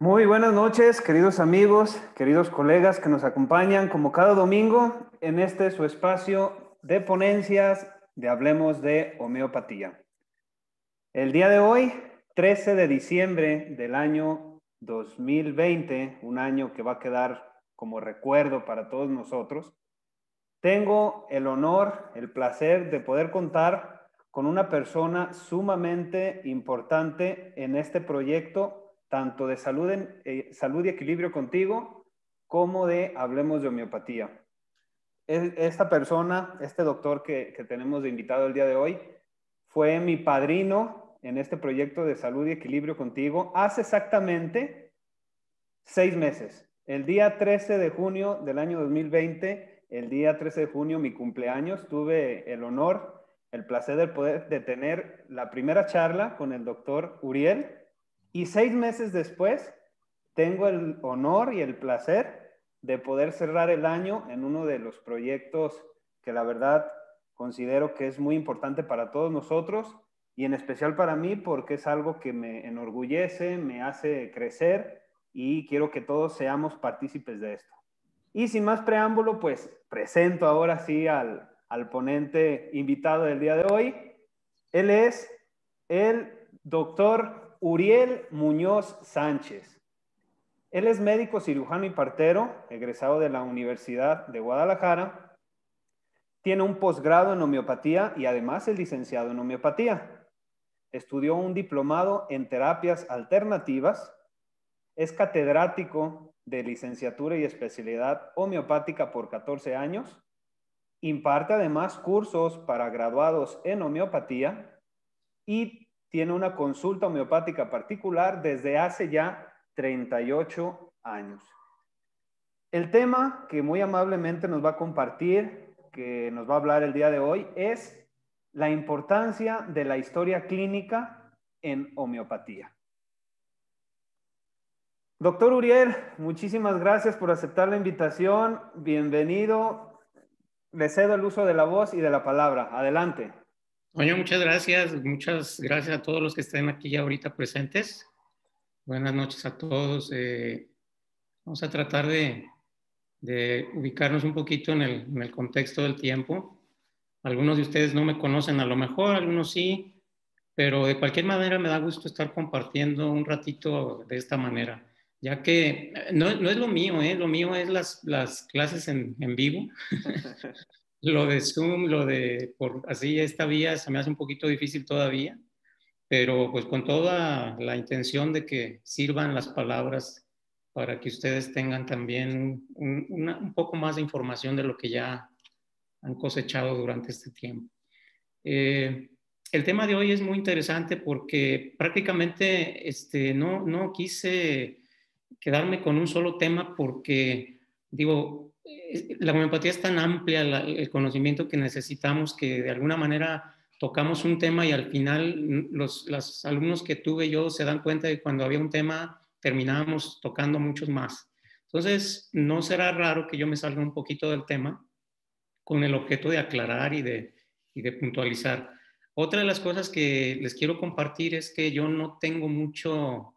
Muy buenas noches, queridos amigos, queridos colegas que nos acompañan como cada domingo en este su espacio de ponencias de Hablemos de Homeopatía. El día de hoy, 13 de diciembre del año 2020, un año que va a quedar como recuerdo para todos nosotros, tengo el honor, el placer de poder contar con una persona sumamente importante en este proyecto, tanto de salud y equilibrio contigo, como de Hablemos de Homeopatía. Esta persona, este doctor que tenemos de invitado el día de hoy, fue mi padrino en este proyecto de salud y equilibrio contigo hace exactamente 6 meses. El día 13 de junio del año 2020, el día 13 de junio, mi cumpleaños, tuve el honor, el placer de tener la primera charla con el doctor Uriel, y 6 meses después tengo el honor y el placer de poder cerrar el año en uno de los proyectos que la verdad considero que es muy importante para todos nosotros y en especial para mí porque es algo que me enorgullece, me hace crecer y quiero que todos seamos partícipes de esto. Y sin más preámbulo, pues presento ahora sí al ponente invitado del día de hoy. Él es el doctor Uriel Muñoz Sánchez. Él es médico cirujano y partero, egresado de la Universidad de Guadalajara. Tiene un posgrado en homeopatía y además es licenciado en homeopatía. Estudió un diplomado en terapias alternativas. Es catedrático de licenciatura y especialidad homeopática por 14 años. Imparte además cursos para graduados en homeopatía y tiene una consulta homeopática particular desde hace ya 38 años. El tema que muy amablemente nos va a compartir, que nos va a hablar el día de hoy, es la importancia de la historia clínica en homeopatía. Doctor Uriel, muchísimas gracias por aceptar la invitación. Bienvenido. Le cedo el uso de la voz y de la palabra. Adelante. Oye, muchas gracias a todos los que estén aquí ya ahorita presentes. Buenas noches a todos. Vamos a tratar de ubicarnos un poquito en el contexto del tiempo. Algunos de ustedes no me conocen a lo mejor, algunos sí, pero de cualquier manera me da gusto estar compartiendo un ratito de esta manera, ya que no es lo mío, lo mío es las clases en vivo. Lo de Zoom, por así esta vía se me hace un poquito difícil todavía, pero pues con toda la intención de que sirvan las palabras para que ustedes tengan también un poco más de información de lo que ya han cosechado durante este tiempo. El tema de hoy es muy interesante porque prácticamente no quise quedarme con un solo tema porque, digo, la homeopatía es tan amplia, el conocimiento que necesitamos, que de alguna manera tocamos un tema y al final los alumnos que tuve yo se dan cuenta de que cuando había un tema terminábamos tocando muchos más. Entonces, no será raro que yo me salga un poquito del tema con el objeto de aclarar y de puntualizar. Otra de las cosas que les quiero compartir es que yo no tengo mucho,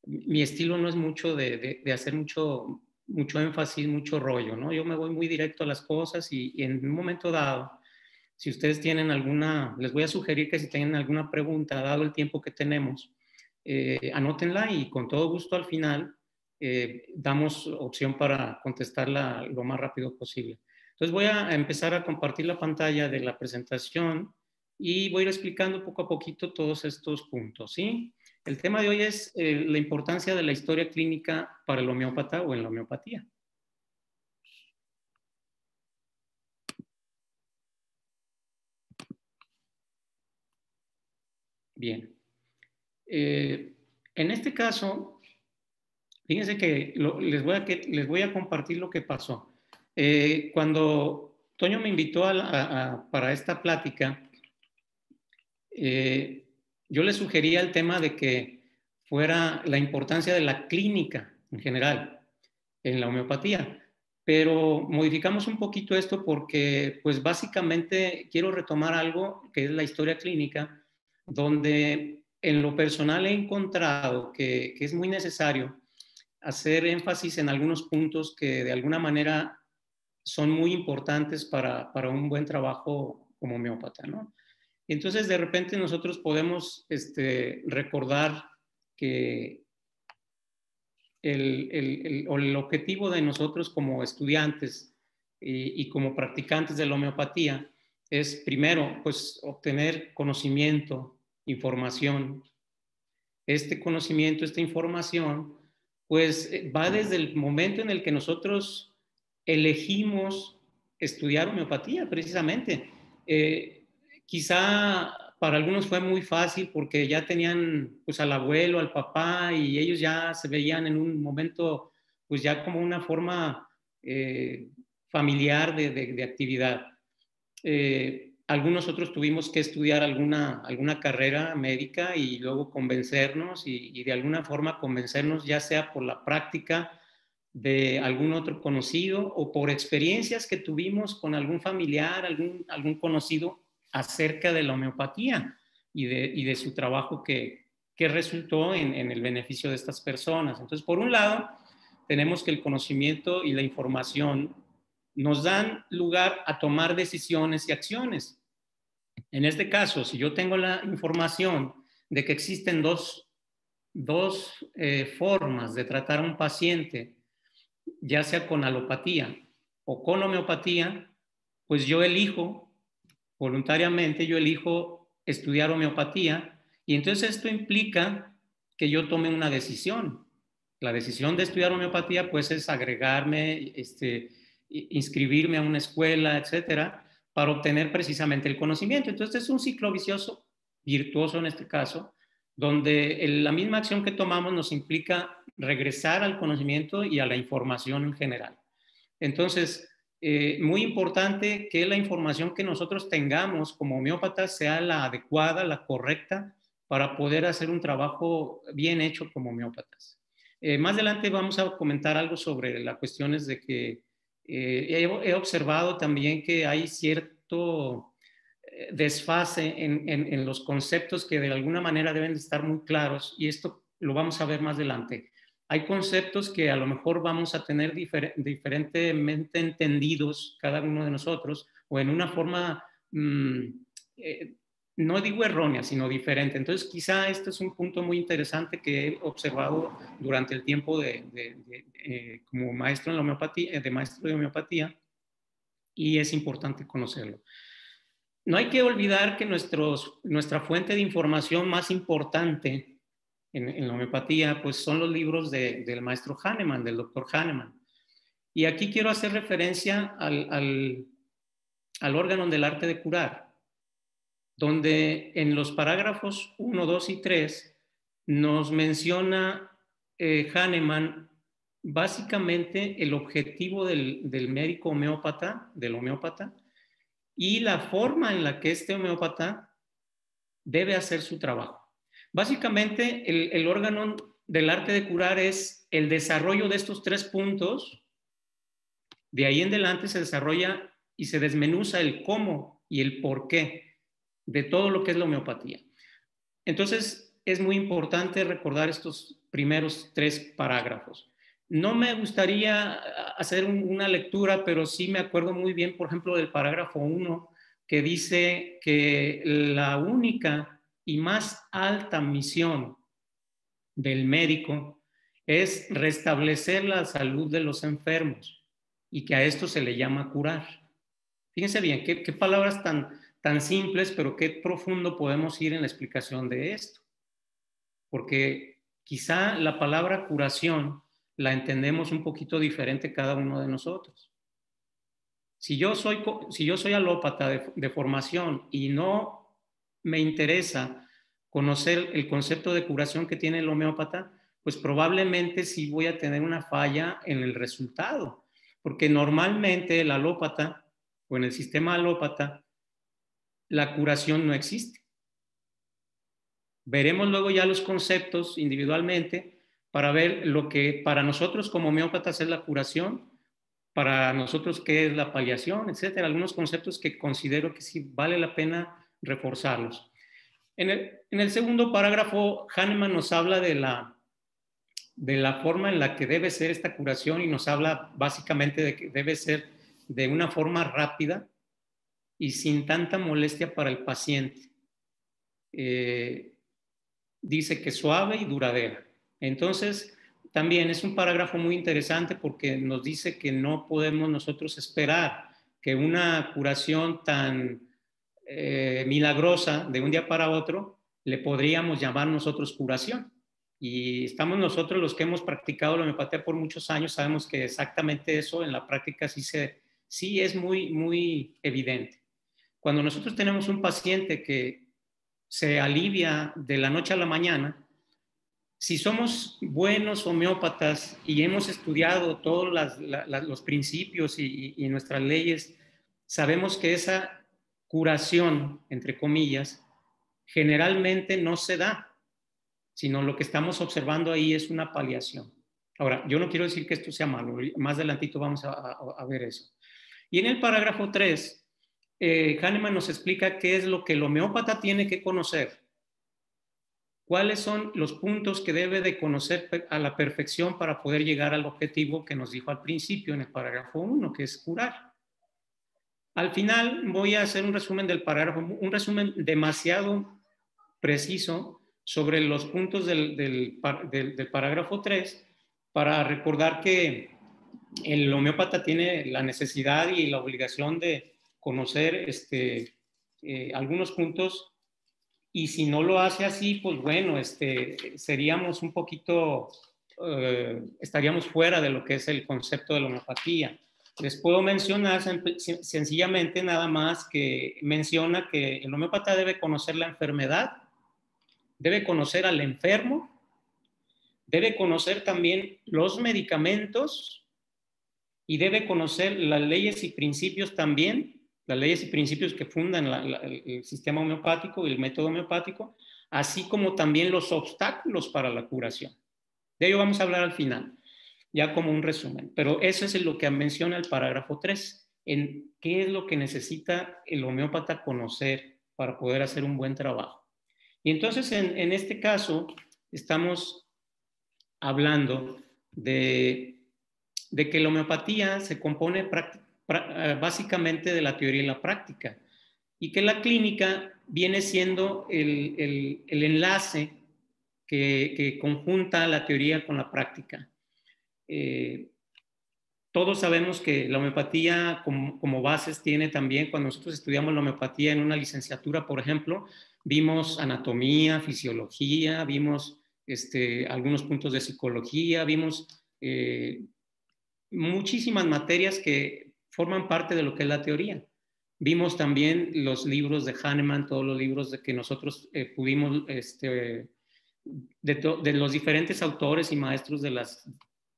mi estilo no es mucho de hacer mucho énfasis, mucho rollo, ¿no? Yo me voy muy directo a las cosas y en un momento dado, si ustedes tienen alguna, les voy a sugerir que si tienen alguna pregunta, dado el tiempo que tenemos, anótenla y con todo gusto al final damos opción para contestarla lo más rápido posible. Entonces voy a empezar a compartir la pantalla de la presentación y voy a ir explicando poco a poquito todos estos puntos, ¿sí? El tema de hoy es la importancia de la historia clínica para el homeópata o en la homeopatía. Bien. En este caso, fíjense que les voy a compartir lo que pasó. Cuando Toño me invitó para esta plática, yo le sugería el tema de que fuera la importancia de la clínica en general en la homeopatía, pero modificamos un poquito esto porque pues básicamente quiero retomar algo que es la historia clínica, donde en lo personal he encontrado que es muy necesario hacer énfasis en algunos puntos que de alguna manera son muy importantes para un buen trabajo como homeópata, ¿no? Entonces, de repente nosotros podemos recordar que el objetivo de nosotros como estudiantes y como practicantes de la homeopatía es primero, pues, obtener conocimiento, información. Este conocimiento, esta información, pues va desde el momento en el que nosotros elegimos estudiar homeopatía, precisamente. Quizá para algunos fue muy fácil porque ya tenían pues al abuelo, al papá, y ellos ya se veían en un momento pues ya como una forma familiar de actividad. Algunos otros tuvimos que estudiar alguna carrera médica y luego convencernos y de alguna forma convencernos, ya sea por la práctica de algún otro conocido o por experiencias que tuvimos con algún familiar, algún conocido acerca de la homeopatía y de su trabajo que resultó en el beneficio de estas personas. Entonces, por un lado, tenemos que el conocimiento y la información nos dan lugar a tomar decisiones y acciones. En este caso, si yo tengo la información de que existen dos formas de tratar a un paciente, ya sea con alopatía o con homeopatía, pues yo elijo, voluntariamente, yo elijo estudiar homeopatía, y entonces esto implica que yo tome una decisión. La decisión de estudiar homeopatía pues es agregarme, inscribirme a una escuela, etcétera, para obtener precisamente el conocimiento. Entonces es un ciclo vicioso, virtuoso en este caso, donde la misma acción que tomamos nos implica regresar al conocimiento y a la información en general. Entonces, muy importante que la información que nosotros tengamos como homeópatas sea la adecuada, la correcta, para poder hacer un trabajo bien hecho como homeópatas. Más adelante vamos a comentar algo sobre las cuestiones de que he observado también que hay cierto desfase en los conceptos que de alguna manera deben de estar muy claros, y esto lo vamos a ver más adelante. Hay conceptos que a lo mejor vamos a tener diferentemente entendidos cada uno de nosotros, o en una forma, no digo errónea, sino diferente. Entonces, quizá este es un punto muy interesante que he observado durante el tiempo como maestro en la homeopatía, de maestro de homeopatía, y es importante conocerlo. No hay que olvidar que nuestra fuente de información más importante en la homeopatía pues son los libros del maestro Hahnemann, del doctor Hahnemann. Y aquí quiero hacer referencia al órgano del arte de curar, donde en los parágrafos 1, 2 y 3 nos menciona Hahnemann básicamente el objetivo del médico homeópata, del homeópata, y la forma en la que este homeópata debe hacer su trabajo. Básicamente, el órgano del arte de curar es el desarrollo de estos 3 puntos. De ahí en adelante se desarrolla y se desmenuza el cómo y el por qué de todo lo que es la homeopatía. Entonces, es muy importante recordar estos primeros 3 parágrafos. No me gustaría hacer una lectura, pero sí me acuerdo muy bien, por ejemplo, del parágrafo 1, que dice que la única y más alta misión del médico es restablecer la salud de los enfermos, y que a esto se le llama curar. Fíjense bien, qué palabras tan simples, pero qué profundo podemos ir en la explicación de esto. Porque quizá la palabra curación la entendemos un poquito diferente cada uno de nosotros. Si yo soy alópata de formación y no me interesa conocer el concepto de curación que tiene el homeópata, pues probablemente sí voy a tener una falla en el resultado, porque normalmente el alópata o en el sistema alópata la curación no existe. Veremos luego ya los conceptos individualmente para ver lo que para nosotros como homeópatas es la curación, para nosotros qué es la paliación, etcétera. Algunos conceptos que considero que sí vale la pena reforzarlos. En el segundo parágrafo, Hahnemann nos habla de la forma en la que debe ser esta curación y nos habla básicamente de que debe ser de una forma rápida y sin tanta molestia para el paciente. Dice que suave y duradera. Entonces, también es un parágrafo muy interesante porque nos dice que no podemos nosotros esperar que una curación tan milagrosa de un día para otro le podríamos llamar nosotros curación. Y estamos nosotros los que hemos practicado la homeopatía por muchos años, sabemos que exactamente eso en la práctica sí es muy, muy evidente. Cuando nosotros tenemos un paciente que se alivia de la noche a la mañana, si somos buenos homeópatas y hemos estudiado todos los principios y nuestras leyes, sabemos que esa curación, entre comillas, generalmente no se da, sino lo que estamos observando ahí es una paliación. Ahora, yo no quiero decir que esto sea malo, más adelantito vamos a ver eso. Y en el parágrafo 3, Hahnemann nos explica qué es lo que el homeópata tiene que conocer. ¿Cuáles son los puntos que debe de conocer a la perfección para poder llegar al objetivo que nos dijo al principio en el parágrafo 1, que es curar? Al final voy a hacer un resumen del parágrafo, un resumen demasiado preciso sobre los puntos del parágrafo 3 para recordar que el homeópata tiene la necesidad y la obligación de conocer algunos puntos. Y si no lo hace así, pues bueno, seríamos un poquito, estaríamos fuera de lo que es el concepto de la homeopatía. Les puedo mencionar sencillamente nada más que menciona que el homeópata debe conocer la enfermedad, debe conocer al enfermo, debe conocer también los medicamentos y debe conocer las leyes y principios también, las leyes y principios que fundan el sistema homeopático y el método homeopático, así como también los obstáculos para la curación. De ello vamos a hablar al final, ya como un resumen. Pero eso es lo que menciona el parágrafo 3, en qué es lo que necesita el homeópata conocer para poder hacer un buen trabajo. Y entonces, en este caso, estamos hablando de que la homeopatía se compone básicamente de la teoría y la práctica, y que la clínica viene siendo el enlace que conjunta la teoría con la práctica. Todos sabemos que la homeopatía como bases tiene también, cuando nosotros estudiamos la homeopatía en una licenciatura, por ejemplo, vimos anatomía, fisiología, vimos algunos puntos de psicología, vimos muchísimas materias que forman parte de lo que es la teoría. Vimos también los libros de Hahnemann, todos los libros de que nosotros pudimos, de los diferentes autores y maestros de las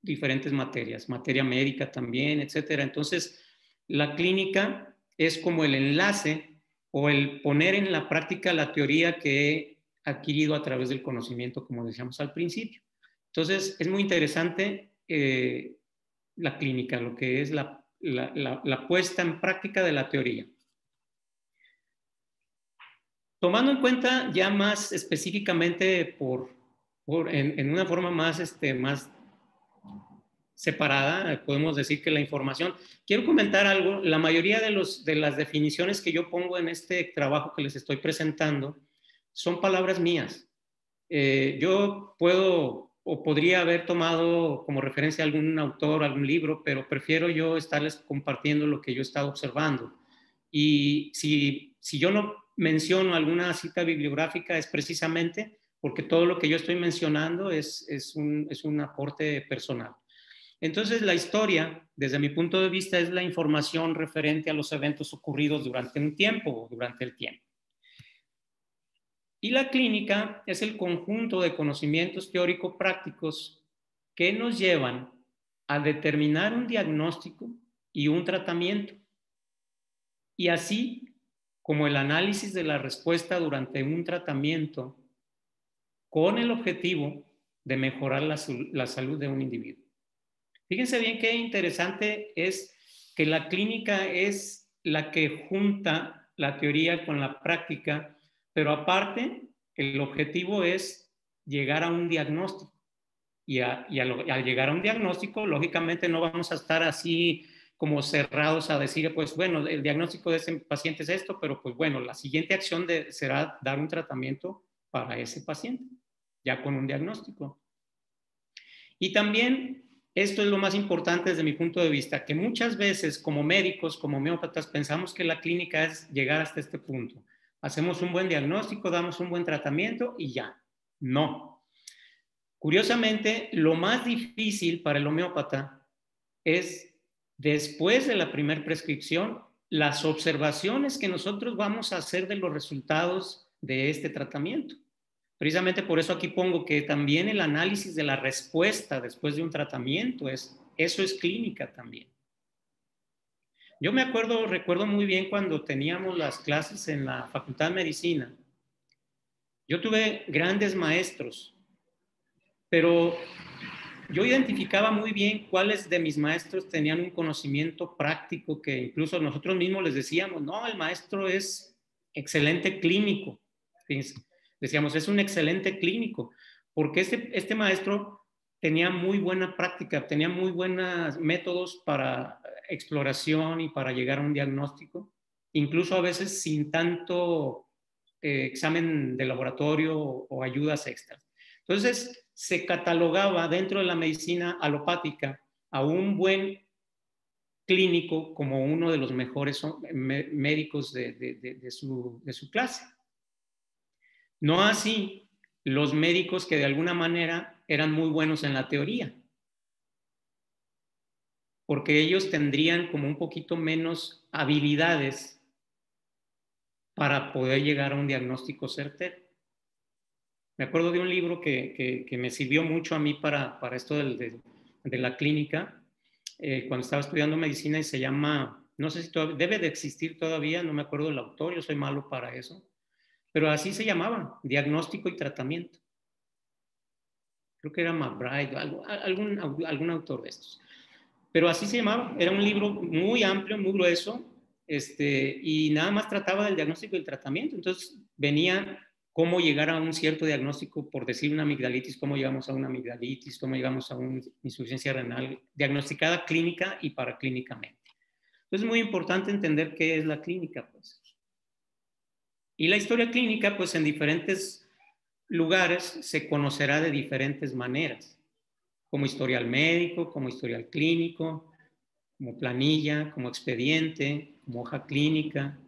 diferentes materias, materia médica también, etcétera. Entonces, la clínica es como el enlace o el poner en la práctica la teoría que he adquirido a través del conocimiento, como decíamos al principio. Entonces, es muy interesante la clínica, lo que es la puesta en práctica de la teoría. Tomando en cuenta ya más específicamente en una forma más separada, podemos decir que la información. Quiero comentar algo. La mayoría de las definiciones que yo pongo en este trabajo que les estoy presentando son palabras mías. Yo puedo o podría haber tomado como referencia algún autor, algún libro, pero prefiero yo estarles compartiendo lo que yo he estado observando. Y si yo no menciono alguna cita bibliográfica es precisamente porque todo lo que yo estoy mencionando es un aporte personal. Entonces, la historia, desde mi punto de vista, es la información referente a los eventos ocurridos durante un tiempo o durante el tiempo. Y la clínica es el conjunto de conocimientos teórico-prácticos que nos llevan a determinar un diagnóstico y un tratamiento. Y así como el análisis de la respuesta durante un tratamiento con el objetivo de mejorar la salud de un individuo. Fíjense bien qué interesante es que la clínica es la que junta la teoría con la práctica Pero aparte, el objetivo es llegar a un diagnóstico. Y al llegar a un diagnóstico, lógicamente no vamos a estar así como cerrados a decir, pues bueno, el diagnóstico de ese paciente es esto, pero pues bueno, la siguiente acción será dar un tratamiento para ese paciente, ya con un diagnóstico. Y también, esto es lo más importante desde mi punto de vista, que muchas veces como médicos, como homeópatas, pensamos que la clínica es llegar hasta este punto. Hacemos un buen diagnóstico, damos un buen tratamiento y ya. No. Curiosamente, lo más difícil para el homeópata es, después de la primera prescripción, las observaciones que nosotros vamos a hacer de los resultados de este tratamiento. Precisamente por eso aquí pongo que también el análisis de la respuesta después de un tratamiento, eso es clínica también. Yo recuerdo muy bien cuando teníamos las clases en la Facultad de Medicina. Yo tuve grandes maestros, pero yo identificaba muy bien cuáles de mis maestros tenían un conocimiento práctico que incluso nosotros mismos les decíamos, no, el maestro es excelente clínico. Fíjense, decíamos, es un excelente clínico, porque este maestro tenía muy buena práctica, tenía muy buenos métodos para exploración y para llegar a un diagnóstico, incluso a veces sin tanto examen de laboratorio o ayudas extras. Entonces, se catalogaba dentro de la medicina alopática a un buen clínico como uno de los mejores médicos de su clase. No así los médicos que de alguna manera eran muy buenos en la teoría, porque ellos tendrían como un poquito menos habilidades para poder llegar a un diagnóstico certero. Me acuerdo de un libro que me sirvió mucho a mí para esto de la clínica, cuando estaba estudiando medicina, y se llama, no sé si debe de existir todavía, no me acuerdo del autor, yo soy malo para eso, pero así se llamaba, Diagnóstico y Tratamiento. Creo que era McBride, algún autor de estos. Pero así se llamaba, era un libro muy amplio, muy grueso, y nada más trataba del diagnóstico y el tratamiento. Entonces venía cómo llegar a un cierto diagnóstico, por decir una amigdalitis, cómo llegamos a una amigdalitis, cómo llegamos a una insuficiencia renal, diagnosticada clínica y paraclínicamente. Entonces es muy importante entender qué es la clínica, pues. Y la historia clínica, pues en diferentes lugares se conocerá de diferentes maneras, como historial médico, como historial clínico, como planilla, como expediente, como hoja clínica.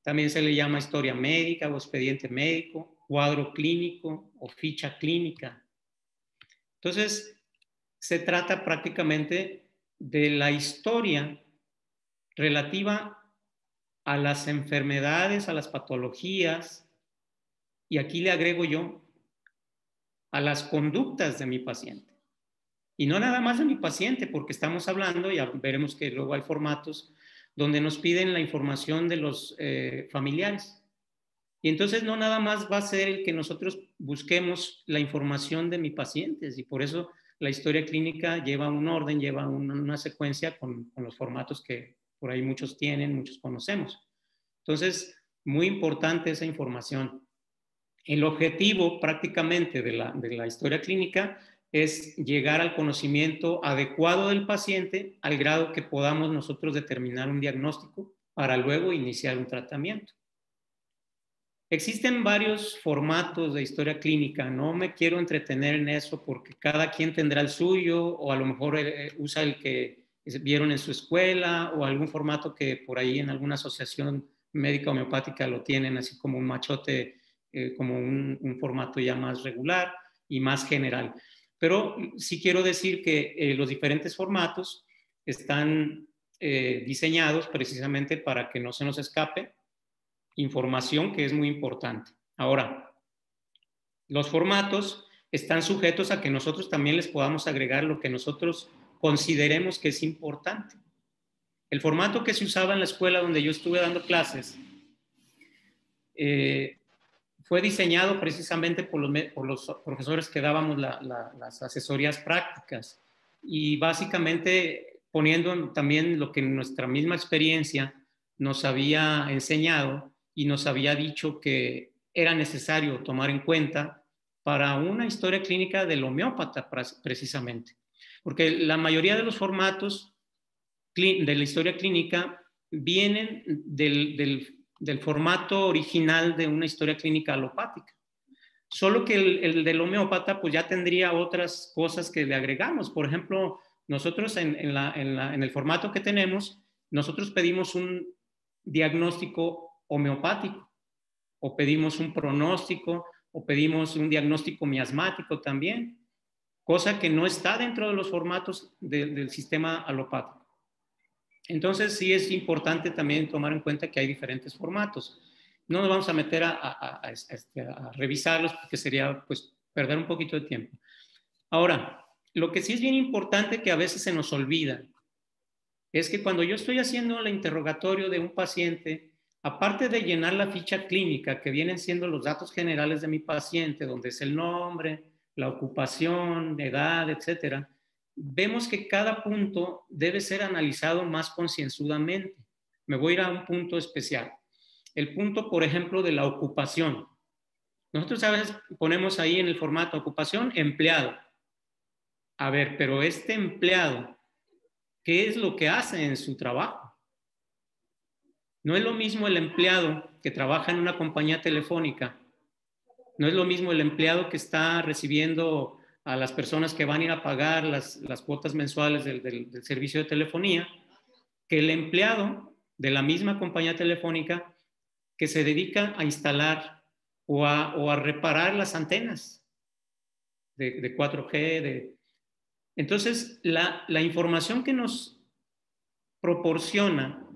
También se le llama historia médica o expediente médico, cuadro clínico o ficha clínica. Entonces, se trata prácticamente de la historia relativa a las enfermedades, a las patologías, y aquí le agrego yo, a las conductas de mi paciente. Y no nada más de mi paciente, porque estamos hablando, ya veremos que luego hay formatos donde nos piden la información de los familiares. Y entonces no nada más va a ser el que nosotros busquemos la información de mis pacientes, y por eso la historia clínica lleva un orden, lleva una secuencia con los formatos que por ahí muchos tienen, muchos conocemos. Entonces, muy importante esa información. El objetivo prácticamente de la historia clínica es llegar al conocimiento adecuado del paciente al grado que podamos nosotros determinar un diagnóstico para luego iniciar un tratamiento. Existen varios formatos de historia clínica, no me quiero entretener en eso porque cada quien tendrá el suyo, o a lo mejor usa el que vieron en su escuela, o algún formato que por ahí en alguna asociación médica homeopática lo tienen así como un machote, como un formato ya más regular y más general. Pero sí quiero decir que los diferentes formatos están diseñados precisamente para que no se nos escape información, que es muy importante. Ahora, los formatos están sujetos a que nosotros también les podamos agregar lo que nosotros consideremos que es importante. El formato que se usaba en la escuela donde yo estuve dando clases fue diseñado precisamente por los profesores que dábamos las asesorías prácticas, y básicamente poniendo también lo que nuestra misma experiencia nos había enseñado y nos había dicho que era necesario tomar en cuenta para una historia clínica del homeópata precisamente. Porque la mayoría de los formatos de la historia clínica vienen del formato original de una historia clínica alopática. Solo que el del homeópata pues ya tendría otras cosas que le agregamos. Por ejemplo, nosotros en el formato que tenemos, nosotros pedimos un diagnóstico homeopático, o pedimos un pronóstico, o pedimos un diagnóstico miasmático también, cosa que no está dentro de los formatos del sistema alopático. Entonces sí es importante también tomar en cuenta que hay diferentes formatos. No nos vamos a meter a revisarlos porque sería pues perder un poquito de tiempo. Ahora, lo que sí es bien importante que a veces se nos olvida es que cuando yo estoy haciendo el interrogatorio de un paciente, aparte de llenar la ficha clínica, que vienen siendo los datos generales de mi paciente, donde es el nombre, la ocupación, edad, etcétera, vemos que cada punto debe ser analizado más concienzudamente. Me voy a ir a un punto especial. El punto, por ejemplo, de la ocupación. Nosotros a veces ponemos ahí en el formato ocupación empleado. A ver, pero este empleado, ¿qué es lo que hace en su trabajo? No es lo mismo el empleado que trabaja en una compañía telefónica, no es lo mismo el empleado que está recibiendo a las personas que van a ir a pagar las cuotas mensuales del servicio de telefonía, que el empleado de la misma compañía telefónica que se dedica a instalar o a reparar las antenas de 4G. Entonces, la información que nos proporciona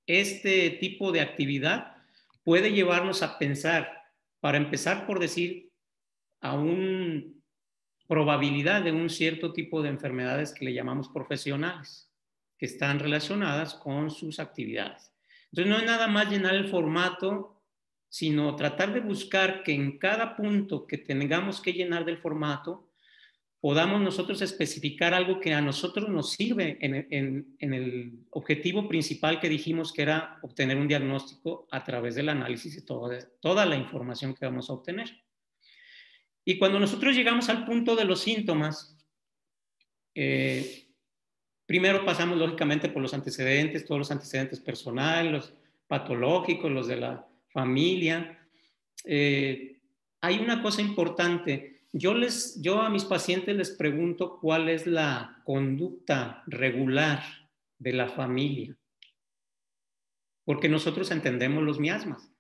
este tipo de actividad puede llevarnos a pensar, para empezar por decir, a una probabilidad de un cierto tipo de enfermedades que le llamamos profesionales, que están relacionadas con sus actividades. Entonces, no es nada más llenar el formato, sino tratar de buscar que en cada punto que tengamos que llenar del formato, podamos nosotros especificar algo que a nosotros nos sirve en el objetivo principal que dijimos, que era obtener un diagnóstico a través del análisis de toda la información que vamos a obtener. Y cuando nosotros llegamos al punto de los síntomas, primero pasamos lógicamente por los antecedentes, todos los antecedentes personales, los patológicos, los de la familia. Hay una cosa importante. Yo a mis pacientes les pregunto cuál es la conducta regular de la familia, porque nosotros entendemos los miasmas,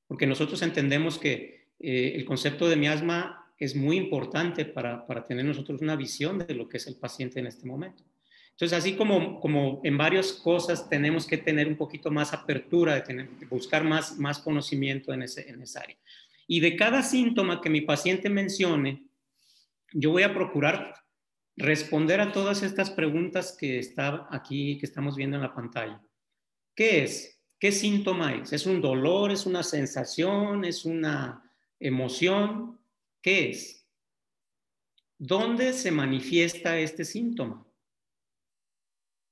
porque nosotros entendemos que el concepto de miasma es muy importante para tener nosotros una visión de lo que es el paciente en este momento. Entonces, así como en varias cosas tenemos que tener un poquito más apertura, de buscar más conocimiento en esa área. Y de cada síntoma que mi paciente mencione, yo voy a procurar responder a todas estas preguntas que está aquí, que estamos viendo en la pantalla. ¿Qué es? ¿Qué síntoma es? ¿Es un dolor? ¿Es una sensación? ¿Es una emoción? ¿Qué es? ¿Dónde se manifiesta este síntoma?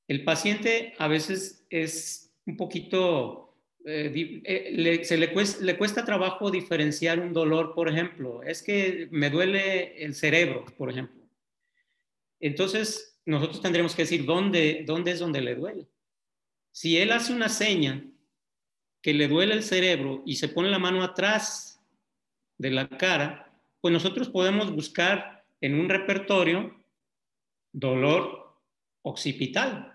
El paciente a veces es un poquito, le cuesta trabajo diferenciar un dolor, por ejemplo. Es que me duele el cerebro, por ejemplo. Entonces, nosotros tendremos que decir dónde es donde le duele. Si él hace una seña que le duele el cerebro y se pone la mano atrás de la cara, pues nosotros podemos buscar en un repertorio dolor occipital.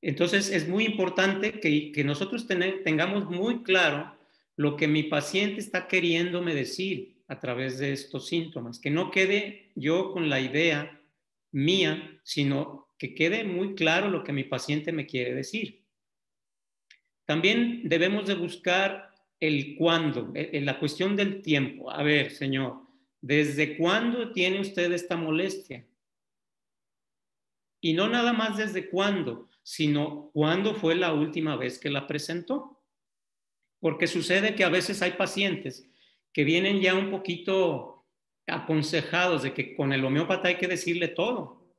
Entonces es muy importante que nosotros tengamos muy claro lo que mi paciente está queriéndome decir a través de estos síntomas, que no quede yo con la idea mía, sino que quede muy claro lo que mi paciente me quiere decir. También debemos de buscar el cuándo, la cuestión del tiempo. A ver, señor, ¿desde cuándo tiene usted esta molestia? Y no nada más desde cuándo, sino cuándo fue la última vez que la presentó. Porque sucede que a veces hay pacientes que vienen ya un poquito aconsejados de que con el homeópata hay que decirle todo.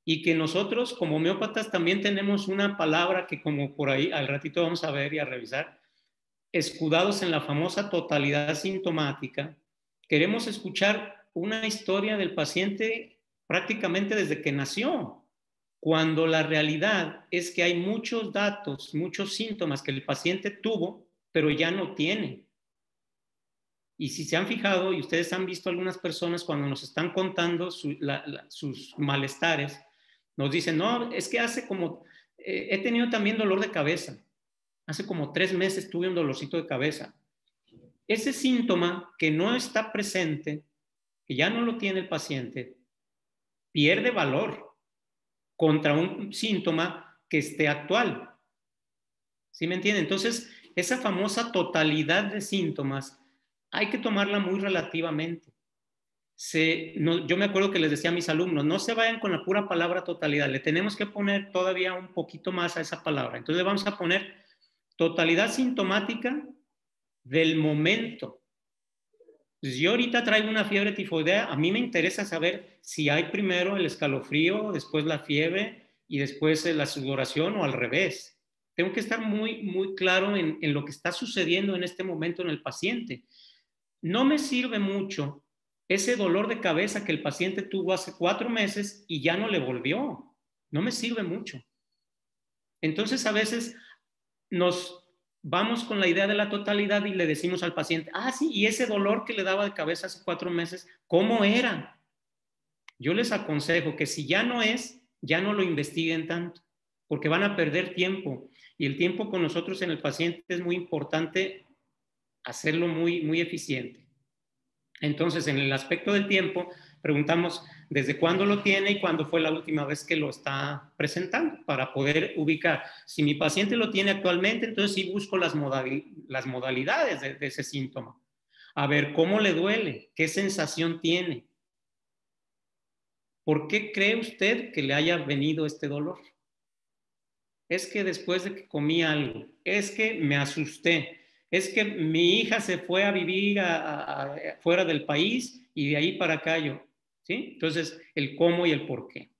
Y que nosotros como homeópatas también tenemos una palabra que, como por ahí al ratito vamos a ver y a revisar, escudados en la famosa totalidad sintomática, queremos escuchar una historia del paciente prácticamente desde que nació, cuando la realidad es que hay muchos datos, muchos síntomas que el paciente tuvo, pero ya no tiene. Y si se han fijado, y ustedes han visto algunas personas cuando nos están contando sus malestares, nos dicen, no, es que hace como, he tenido también dolor de cabeza. Hace como 3 meses tuve un dolorcito de cabeza. Ese síntoma que no está presente, que ya no lo tiene el paciente, pierde valor contra un síntoma que esté actual. ¿Sí me entienden? Entonces, esa famosa totalidad de síntomas hay que tomarla muy relativamente. Yo me acuerdo que les decía a mis alumnos, no se vayan con la pura palabra totalidad, le tenemos que poner todavía un poquito más a esa palabra. Entonces, le vamos a poner totalidad sintomática del momento. Pues yo ahorita traigo una fiebre tifoidea, a mí me interesa saber si hay primero el escalofrío, después la fiebre y después la sudoración o al revés. Tengo que estar muy, muy claro en lo que está sucediendo en este momento en el paciente. No me sirve mucho ese dolor de cabeza que el paciente tuvo hace 4 meses y ya no le volvió. No me sirve mucho. Entonces a veces nos vamos con la idea de la totalidad y le decimos al paciente, sí, y ese dolor que le daba de cabeza hace 4 meses, ¿cómo era? Yo les aconsejo que si ya no es, ya no lo investiguen tanto, porque van a perder tiempo. Y el tiempo con nosotros en el paciente es muy importante hacerlo muy, muy eficiente. Entonces, en el aspecto del tiempo, preguntamos desde cuándo lo tiene y cuándo fue la última vez que lo está presentando para poder ubicar. Si mi paciente lo tiene actualmente, entonces sí busco las modalidades de ese síntoma. A ver, ¿cómo le duele? ¿Qué sensación tiene? ¿Por qué cree usted que le haya venido este dolor? Es que después de que comí algo, es que me asusté, es que mi hija se fue a vivir fuera del país y de ahí para acá yo, ¿sí? Entonces, el cómo y el por qué.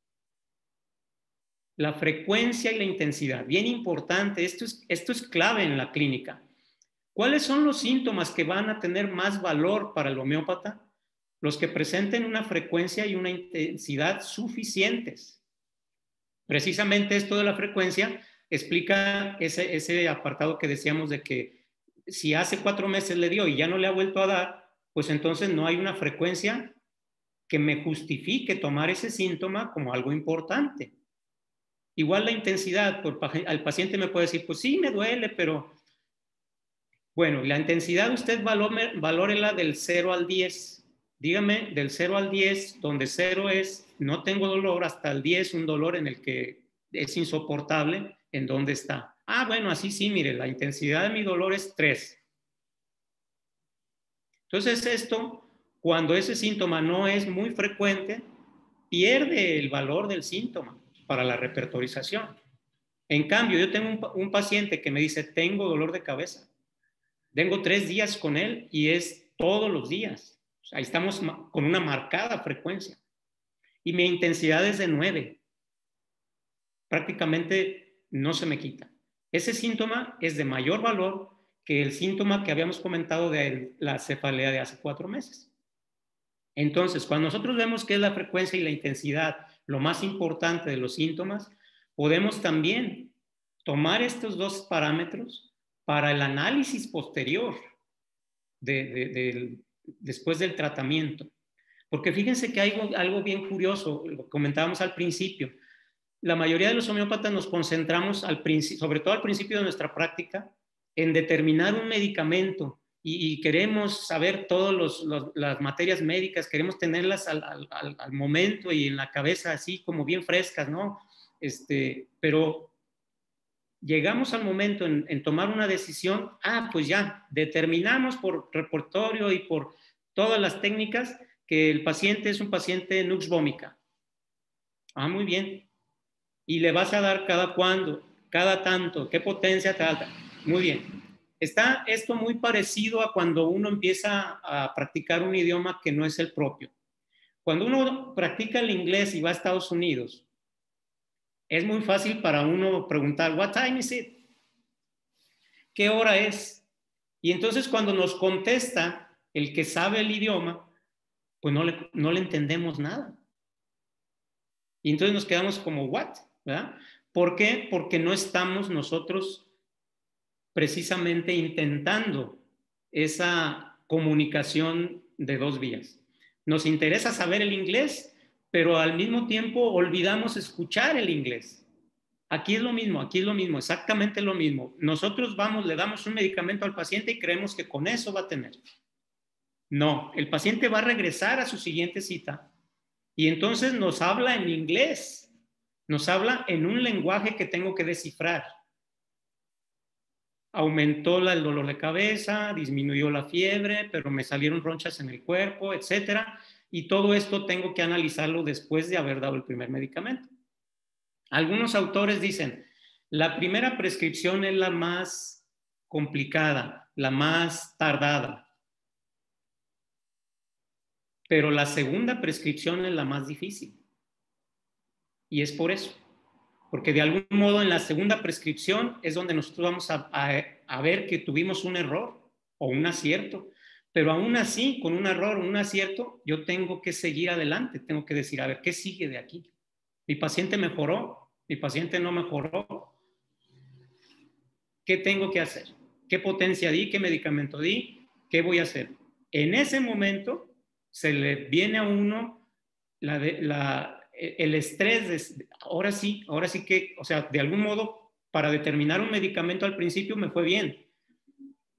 La frecuencia y la intensidad, bien importante, esto es clave en la clínica. ¿Cuáles son los síntomas que van a tener más valor para el homeópata? Los que presenten una frecuencia y una intensidad suficientes. Precisamente esto de la frecuencia explica ese apartado que decíamos de que si hace 4 meses le dio y ya no le ha vuelto a dar, pues entonces no hay una frecuencia que me justifique tomar ese síntoma como algo importante. Igual la intensidad, al paciente me puede decir, pues sí, me duele, pero bueno, la intensidad usted valórela del 0 al 10. Dígame del 0 al 10, donde 0 es no tengo dolor, hasta el 10 un dolor en el que es insoportable, ¿en dónde está? Bueno, así sí, mire, la intensidad de mi dolor es 3. Entonces esto, cuando ese síntoma no es muy frecuente, pierde el valor del síntoma para la repertorización. En cambio, yo tengo un paciente que me dice, tengo dolor de cabeza. Tengo 3 días con él y es todos los días. O sea, ahí estamos con una marcada frecuencia. Y mi intensidad es de 9. Prácticamente no se me quita. Ese síntoma es de mayor valor que el síntoma que habíamos comentado de la cefalea de hace 4 meses. Entonces, cuando nosotros vemos que es la frecuencia y la intensidad lo más importante de los síntomas, podemos también tomar estos 2 parámetros para el análisis posterior después del tratamiento. Porque fíjense que hay algo bien curioso, lo comentábamos al principio. La mayoría de los homeópatas nos concentramos, sobre todo al principio de nuestra práctica, en determinar un medicamento y queremos saber todas las materias médicas, queremos tenerlas al momento y en la cabeza así como bien frescas, ¿no? Pero llegamos al momento en tomar una decisión, pues ya, determinamos por repertorio y por todas las técnicas que el paciente es un paciente nux vomica. Muy bien. Y le vas a dar cada cuándo, cada tanto, qué potencia te da. Muy bien. Está esto muy parecido a cuando uno empieza a practicar un idioma que no es el propio. Cuando uno practica el inglés y va a Estados Unidos, es muy fácil para uno preguntar, what time is it? ¿Qué hora es? Y entonces cuando nos contesta el que sabe el idioma, pues no le entendemos nada. Y entonces nos quedamos como, ¿what? ¿Verdad? ¿Por qué? Porque no estamos nosotros precisamente intentando esa comunicación de dos vías. Nos interesa saber el inglés, pero al mismo tiempo olvidamos escuchar el inglés. Aquí es lo mismo, exactamente lo mismo. Nosotros vamos, le damos un medicamento al paciente y creemos que con eso va a tener. No, el paciente va a regresar a su siguiente cita y entonces nos habla en inglés, nos habla en un lenguaje que tengo que descifrar. Aumentó el dolor de cabeza, disminuyó la fiebre, pero me salieron ronchas en el cuerpo, etcétera. Y todo esto tengo que analizarlo después de haber dado el primer medicamento. Algunos autores dicen, la primera prescripción es la más complicada, la más tardada, pero la segunda prescripción es la más difícil. Y es por eso, porque de algún modo en la segunda prescripción es donde nosotros vamos a ver que tuvimos un error o un acierto, pero aún así, con un error o un acierto, yo tengo que seguir adelante, tengo que decir, a ver, ¿qué sigue de aquí? ¿Mi paciente mejoró? ¿Mi paciente no mejoró? ¿Qué tengo que hacer? ¿Qué potencia di? ¿Qué medicamento di? ¿Qué voy a hacer? En ese momento se le viene a uno el estrés de, ahora sí que, o sea, de algún modo, para determinar un medicamento al principio me fue bien,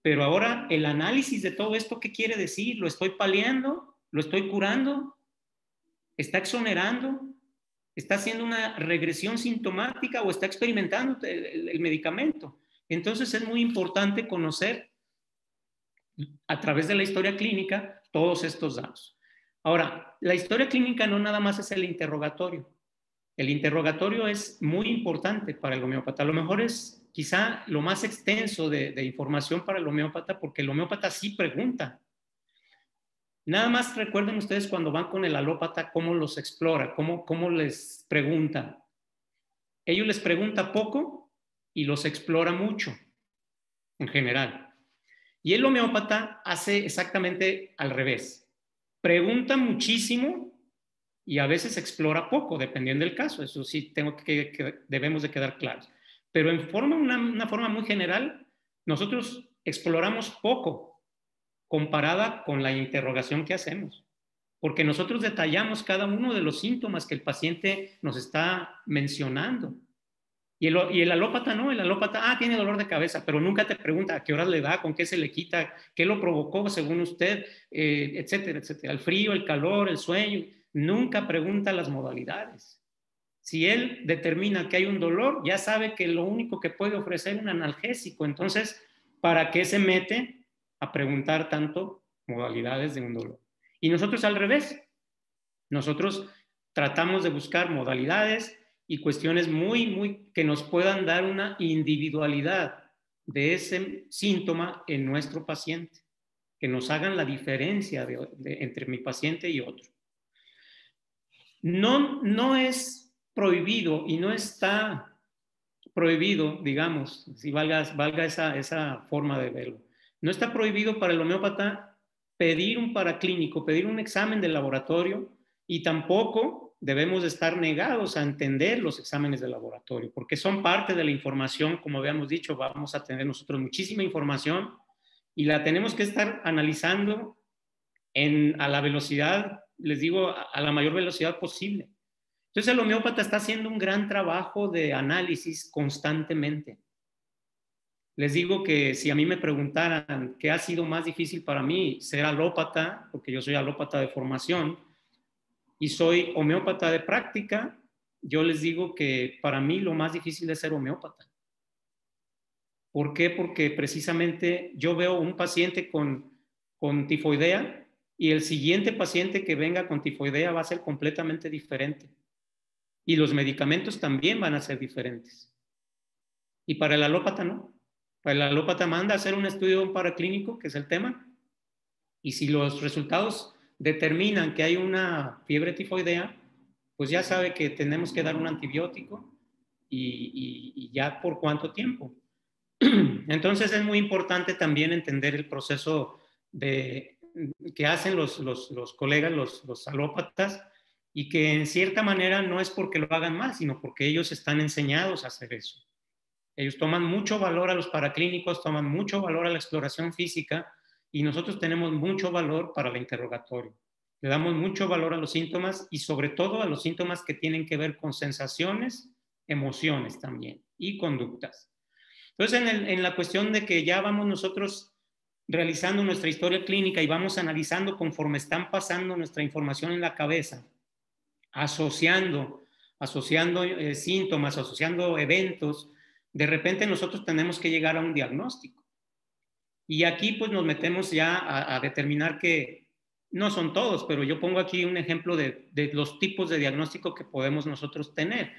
pero ahora el análisis de todo esto, ¿qué quiere decir? ¿Lo estoy paliando? ¿Lo estoy curando? ¿Está exonerando? ¿Está haciendo una regresión sintomática o está experimentando el medicamento? Entonces es muy importante conocer a través de la historia clínica todos estos datos. Ahora, la historia clínica no nada más es el interrogatorio. El interrogatorio es muy importante para el homeópata. A lo mejor es quizá lo más extenso de información para el homeópata, porque el homeópata sí pregunta. Nada más recuerden ustedes cuando van con el alópata cómo los explora, cómo les pregunta. Ellos les pregunta poco y los explora mucho, en general. Y el homeópata hace exactamente al revés. Pregunta muchísimo y a veces explora poco, dependiendo del caso. Eso sí debemos de quedar claros. Pero en una forma muy general, nosotros exploramos poco comparada con la interrogación que hacemos. Porque nosotros detallamos cada uno de los síntomas que el paciente nos está mencionando. Y el alópata no, el alópata, tiene dolor de cabeza, pero nunca te pregunta a qué horas le da, con qué se le quita, qué lo provocó según usted, etcétera, etcétera. El frío, el calor, el sueño, nunca pregunta las modalidades. Si él determina que hay un dolor, ya sabe que lo único que puede ofrecer es un analgésico. Entonces, ¿para qué se mete a preguntar tanto modalidades de un dolor? Y nosotros al revés, nosotros tratamos de buscar modalidades y cuestiones muy que nos puedan dar una individualidad de ese síntoma en nuestro paciente, que nos hagan la diferencia entre mi paciente y otro. No es prohibido y no está prohibido, digamos, si valga esa forma de verlo. No está prohibido para el homeópata pedir un paraclínico, pedir un examen de laboratorio, y tampoco debemos de estar negados a entender los exámenes de laboratorio, porque son parte de la información. Como habíamos dicho, vamos a tener nosotros muchísima información y la tenemos que estar analizando a la velocidad, les digo, a la mayor velocidad posible. Entonces el homeópata está haciendo un gran trabajo de análisis constantemente. Les digo que si a mí me preguntaran qué ha sido más difícil para mí, ser alópata, porque yo soy alópata de formación y soy homeópata de práctica, yo les digo que para mí lo más difícil es ser homeópata. ¿Por qué? Porque precisamente yo veo un paciente con tifoidea y el siguiente paciente que venga con tifoidea va a ser completamente diferente. Y los medicamentos también van a ser diferentes. Y para el alópata no. Para el alópata manda a hacer un estudio paraclínico, que es el tema, y si los resultados determinan que hay una fiebre tifoidea, pues ya sabe que tenemos que dar un antibiótico y ya por cuánto tiempo. Entonces es muy importante también entender el proceso que hacen los colegas, los alópatas, y que en cierta manera no es porque lo hagan mal, sino porque ellos están enseñados a hacer eso. Ellos toman mucho valor a los paraclínicos, toman mucho valor a la exploración física, y nosotros tenemos mucho valor para el interrogatorio. Le damos mucho valor a los síntomas y sobre todo a los síntomas que tienen que ver con sensaciones, emociones también y conductas. Entonces, en la cuestión de que ya vamos nosotros realizando nuestra historia clínica y vamos analizando conforme están pasando nuestra información en la cabeza, asociando síntomas, asociando eventos, de repente nosotros tenemos que llegar a un diagnóstico. Y aquí pues nos metemos ya a determinar que no son todos, pero yo pongo aquí un ejemplo de los tipos de diagnóstico que podemos nosotros tener.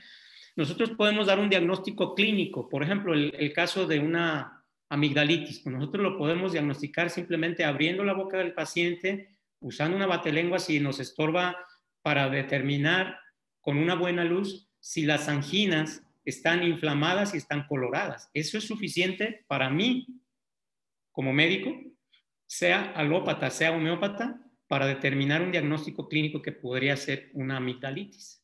Nosotros podemos dar un diagnóstico clínico, por ejemplo, el caso de una amigdalitis. Pues nosotros lo podemos diagnosticar simplemente abriendo la boca del paciente, usando una batelengua si nos estorba, para determinar con una buena luz si las anginas están inflamadas y están coloradas. Eso es suficiente para mí, como médico, sea alópata, sea homeópata, para determinar un diagnóstico clínico que podría ser una amigdalitis.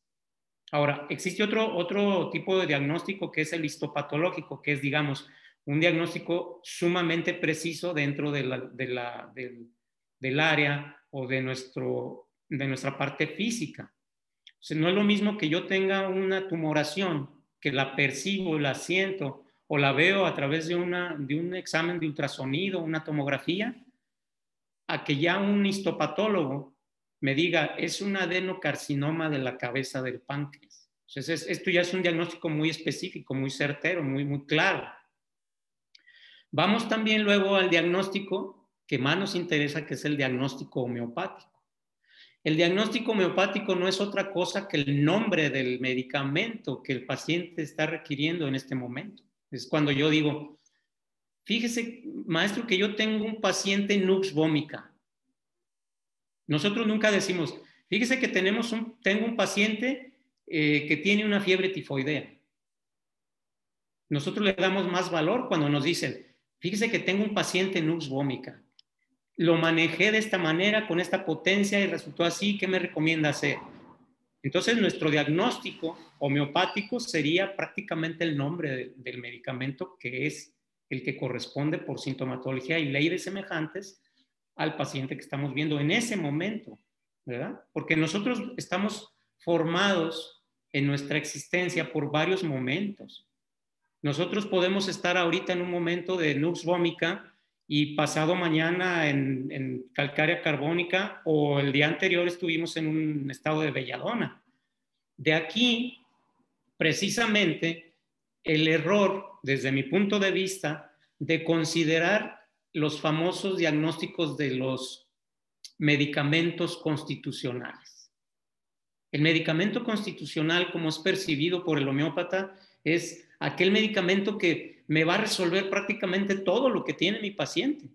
Ahora, existe otro tipo de diagnóstico que es el histopatológico, que es, digamos, un diagnóstico sumamente preciso dentro del área o de nuestra parte física. O sea, no es lo mismo que yo tenga una tumoración, que la percibo, la siento o la veo a través de un examen de ultrasonido, una tomografía, a que ya un histopatólogo me diga, es un adenocarcinoma de la cabeza del páncreas. Entonces, esto ya es un diagnóstico muy específico, muy certero, muy claro. Vamos también luego al diagnóstico que más nos interesa, que es el diagnóstico homeopático. El diagnóstico homeopático no es otra cosa que el nombre del medicamento que el paciente está requiriendo en este momento. Es cuando yo digo, fíjese, maestro, que yo tengo un paciente nux vomica. Nosotros nunca decimos, fíjese que tengo un paciente que tiene una fiebre tifoidea. Nosotros le damos más valor cuando nos dicen, fíjese que tengo un paciente nux vomica. Lo manejé de esta manera, con esta potencia y resultó así, ¿qué me recomienda hacer? Entonces, nuestro diagnóstico homeopático sería prácticamente el nombre del medicamento, que es el que corresponde por sintomatología y ley de semejantes al paciente que estamos viendo en ese momento, ¿verdad? Porque nosotros estamos formados en nuestra existencia por varios momentos. Nosotros podemos estar ahorita en un momento de nux vomica y pasado mañana en calcárea carbónica, o el día anterior estuvimos en un estado de belladona. De aquí, precisamente, el error, desde mi punto de vista, de considerar los famosos diagnósticos de los medicamentos constitucionales. El medicamento constitucional, como es percibido por el homeópata, es aquel medicamento que me va a resolver prácticamente todo lo que tiene mi paciente.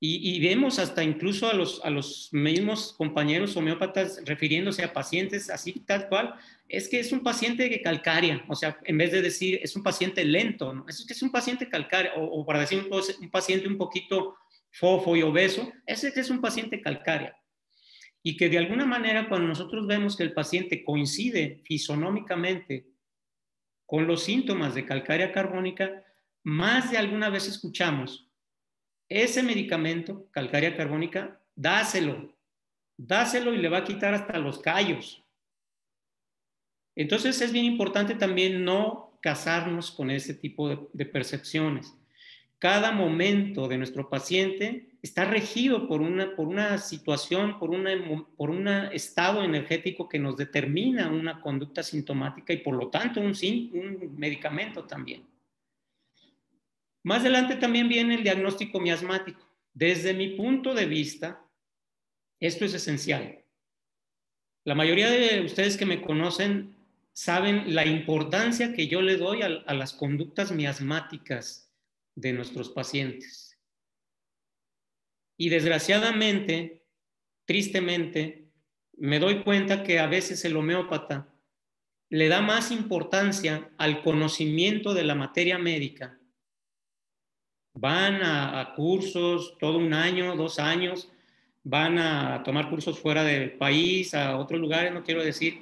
Y vemos hasta incluso a los mismos compañeros homeópatas refiriéndose a pacientes así tal cual, es que es un paciente de calcárea, o sea, en vez de decir es un paciente lento, ¿no? Es que es un paciente calcárea, o para decir un paciente un poquito fofo y obeso, ese es un paciente calcárea. Y que de alguna manera cuando nosotros vemos que el paciente coincide fisonómicamente con los síntomas de calcárea carbónica, más de alguna vez escuchamos, ese medicamento, calcárea carbónica, dáselo y le va a quitar hasta los callos. Entonces es bien importante también no casarnos con ese tipo de percepciones. Cada momento de nuestro paciente está regido por una situación, por un estado energético que nos determina una conducta sintomática y por lo tanto un medicamento también. Más adelante también viene el diagnóstico miasmático. Desde mi punto de vista, esto es esencial. La mayoría de ustedes que me conocen saben la importancia que yo le doy a las conductas miasmáticas de nuestros pacientes. Y desgraciadamente, tristemente, me doy cuenta que a veces el homeópata le da más importancia al conocimiento de la materia médica van a cursos todo un año, 2 años, van a tomar cursos fuera del país, a otros lugares, no quiero decir,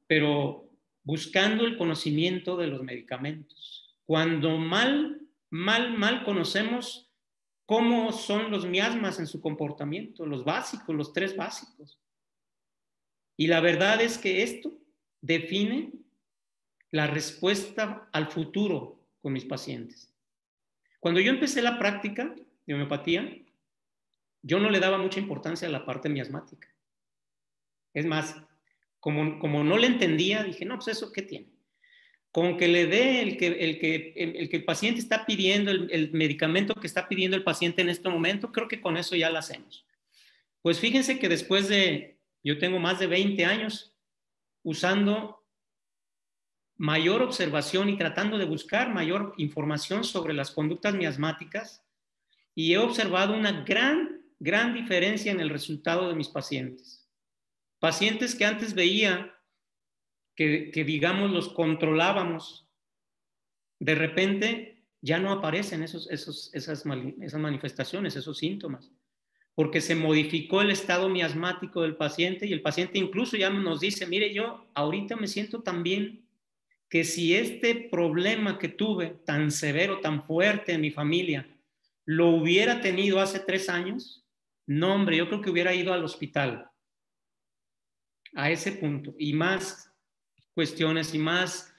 pero buscando el conocimiento de los medicamentos. Cuando mal conocemos cómo son los miasmas en su comportamiento, los básicos, los 3 básicos. Y la verdad es que esto define la respuesta al futuro con mis pacientes. Cuando yo empecé la práctica de homeopatía, yo no le daba mucha importancia a la parte miasmática. Es más, como no le entendía, dije, no, pues eso, ¿qué tiene? Con que le dé el que el paciente está pidiendo, el medicamento que está pidiendo el paciente en este momento, creo que con eso ya lo hacemos. Pues fíjense que después yo tengo más de 20 años usando mayor observación y tratando de buscar mayor información sobre las conductas miasmáticas, y he observado una gran diferencia en el resultado de mis pacientes. Pacientes que antes veía que digamos, los controlábamos, de repente ya no aparecen esas manifestaciones, esos síntomas, porque se modificó el estado miasmático del paciente, y el paciente incluso ya nos dice, mire, yo ahorita me siento tan bien que si este problema que tuve tan severo, tan fuerte en mi familia, lo hubiera tenido hace 3 años, no, hombre, yo creo que hubiera ido al hospital. A ese punto. Y más cuestiones y más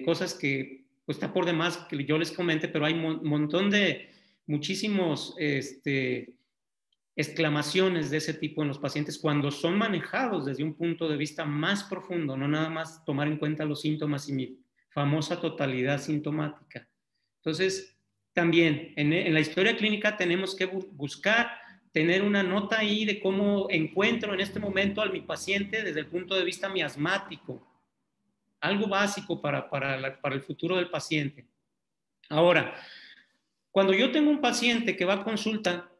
cosas que pues está por demás que yo les comente, pero hay un montón de muchísimos exclamaciones de ese tipo en los pacientes cuando son manejados desde un punto de vista más profundo, no nada más tomar en cuenta los síntomas y mi famosa totalidad sintomática. Entonces, también en la historia clínica tenemos que buscar tener una nota ahí de cómo encuentro en este momento a mi paciente desde el punto de vista miasmático, algo básico para el futuro del paciente. Ahora, cuando yo tengo un paciente que va a consulta,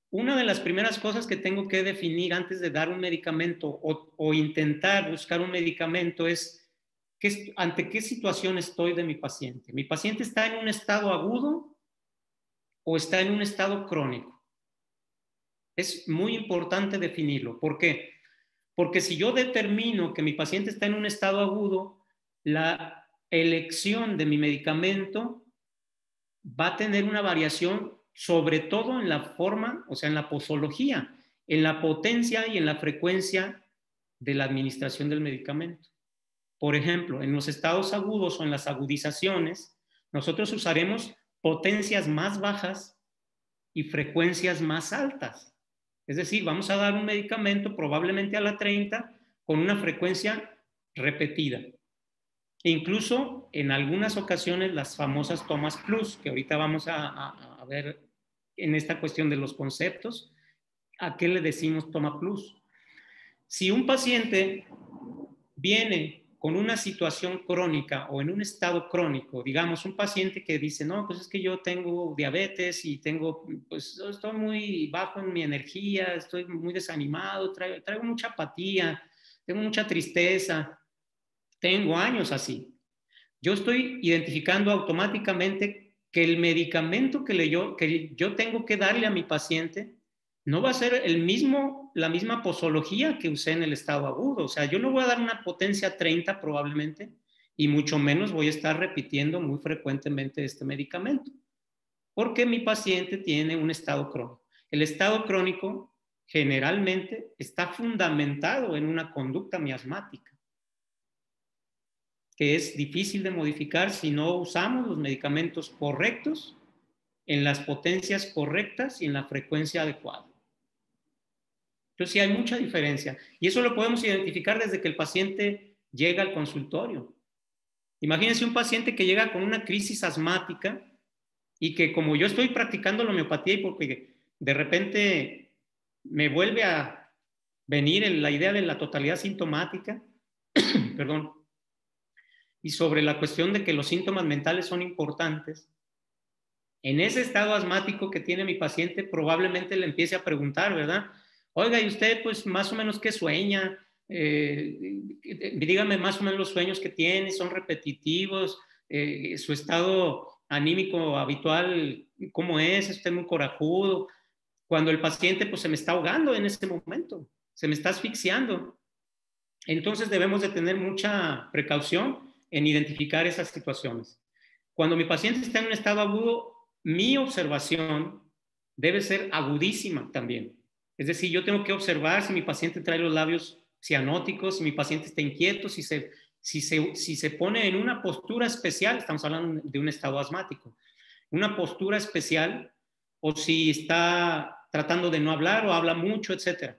una de las primeras cosas que tengo que definir antes de dar un medicamento o intentar buscar un medicamento es ante qué situación estoy de mi paciente. ¿Mi paciente está en un estado agudo o está en un estado crónico? Es muy importante definirlo. ¿Por qué? Porque si yo determino que mi paciente está en un estado agudo, la elección de mi medicamento va a tener una variación, sobre todo en la forma, o sea, en la posología, en la potencia y en la frecuencia de la administración del medicamento. Por ejemplo, en los estados agudos o en las agudizaciones, nosotros usaremos potencias más bajas y frecuencias más altas. Es decir, vamos a dar un medicamento probablemente a la 30 con una frecuencia repetida. E incluso en algunas ocasiones las famosas tomas plus, que ahorita vamos a ver en esta cuestión de los conceptos, ¿a qué le decimos toma plus? Si un paciente viene con una situación crónica o en un estado crónico, digamos, un paciente que dice, no, pues es que yo tengo diabetes y pues estoy muy bajo en mi energía, estoy muy desanimado, traigo mucha apatía, tengo mucha tristeza, tengo años así. Yo estoy identificando automáticamente que el medicamento que yo tengo que darle a mi paciente no va a ser la misma posología que usé en el estado agudo. O sea, yo no voy a dar una potencia 30 probablemente, y mucho menos voy a estar repitiendo muy frecuentemente este medicamento, porque mi paciente tiene un estado crónico. El estado crónico generalmente está fundamentado en una conducta miasmática, que es difícil de modificar si no usamos los medicamentos correctos, en las potencias correctas y en la frecuencia adecuada. Entonces sí hay mucha diferencia, y eso lo podemos identificar desde que el paciente llega al consultorio. Imagínense un paciente que llega con una crisis asmática y que, como yo estoy practicando la homeopatía y porque de repente me vuelve a venir la idea de la totalidad sintomática, perdón, y sobre la cuestión de que los síntomas mentales son importantes, en ese estado asmático que tiene mi paciente probablemente le empiece a preguntar, ¿verdad? Oiga, ¿y usted pues más o menos qué sueña? Dígame más o menos los sueños que tiene, son repetitivos, su estado anímico habitual ¿cómo es? Usted es muy corajudo. Cuando el paciente pues se me está ahogando en ese momento, se me está asfixiando. Entonces debemos de tener mucha precaución en identificar esas situaciones. Cuando mi paciente está en un estado agudo, mi observación debe ser agudísima también. Es decir, yo tengo que observar si mi paciente trae los labios cianóticos, si mi paciente está inquieto, si se pone en una postura especial, estamos hablando de un estado asmático, una postura especial, o si está tratando de no hablar o habla mucho, etc.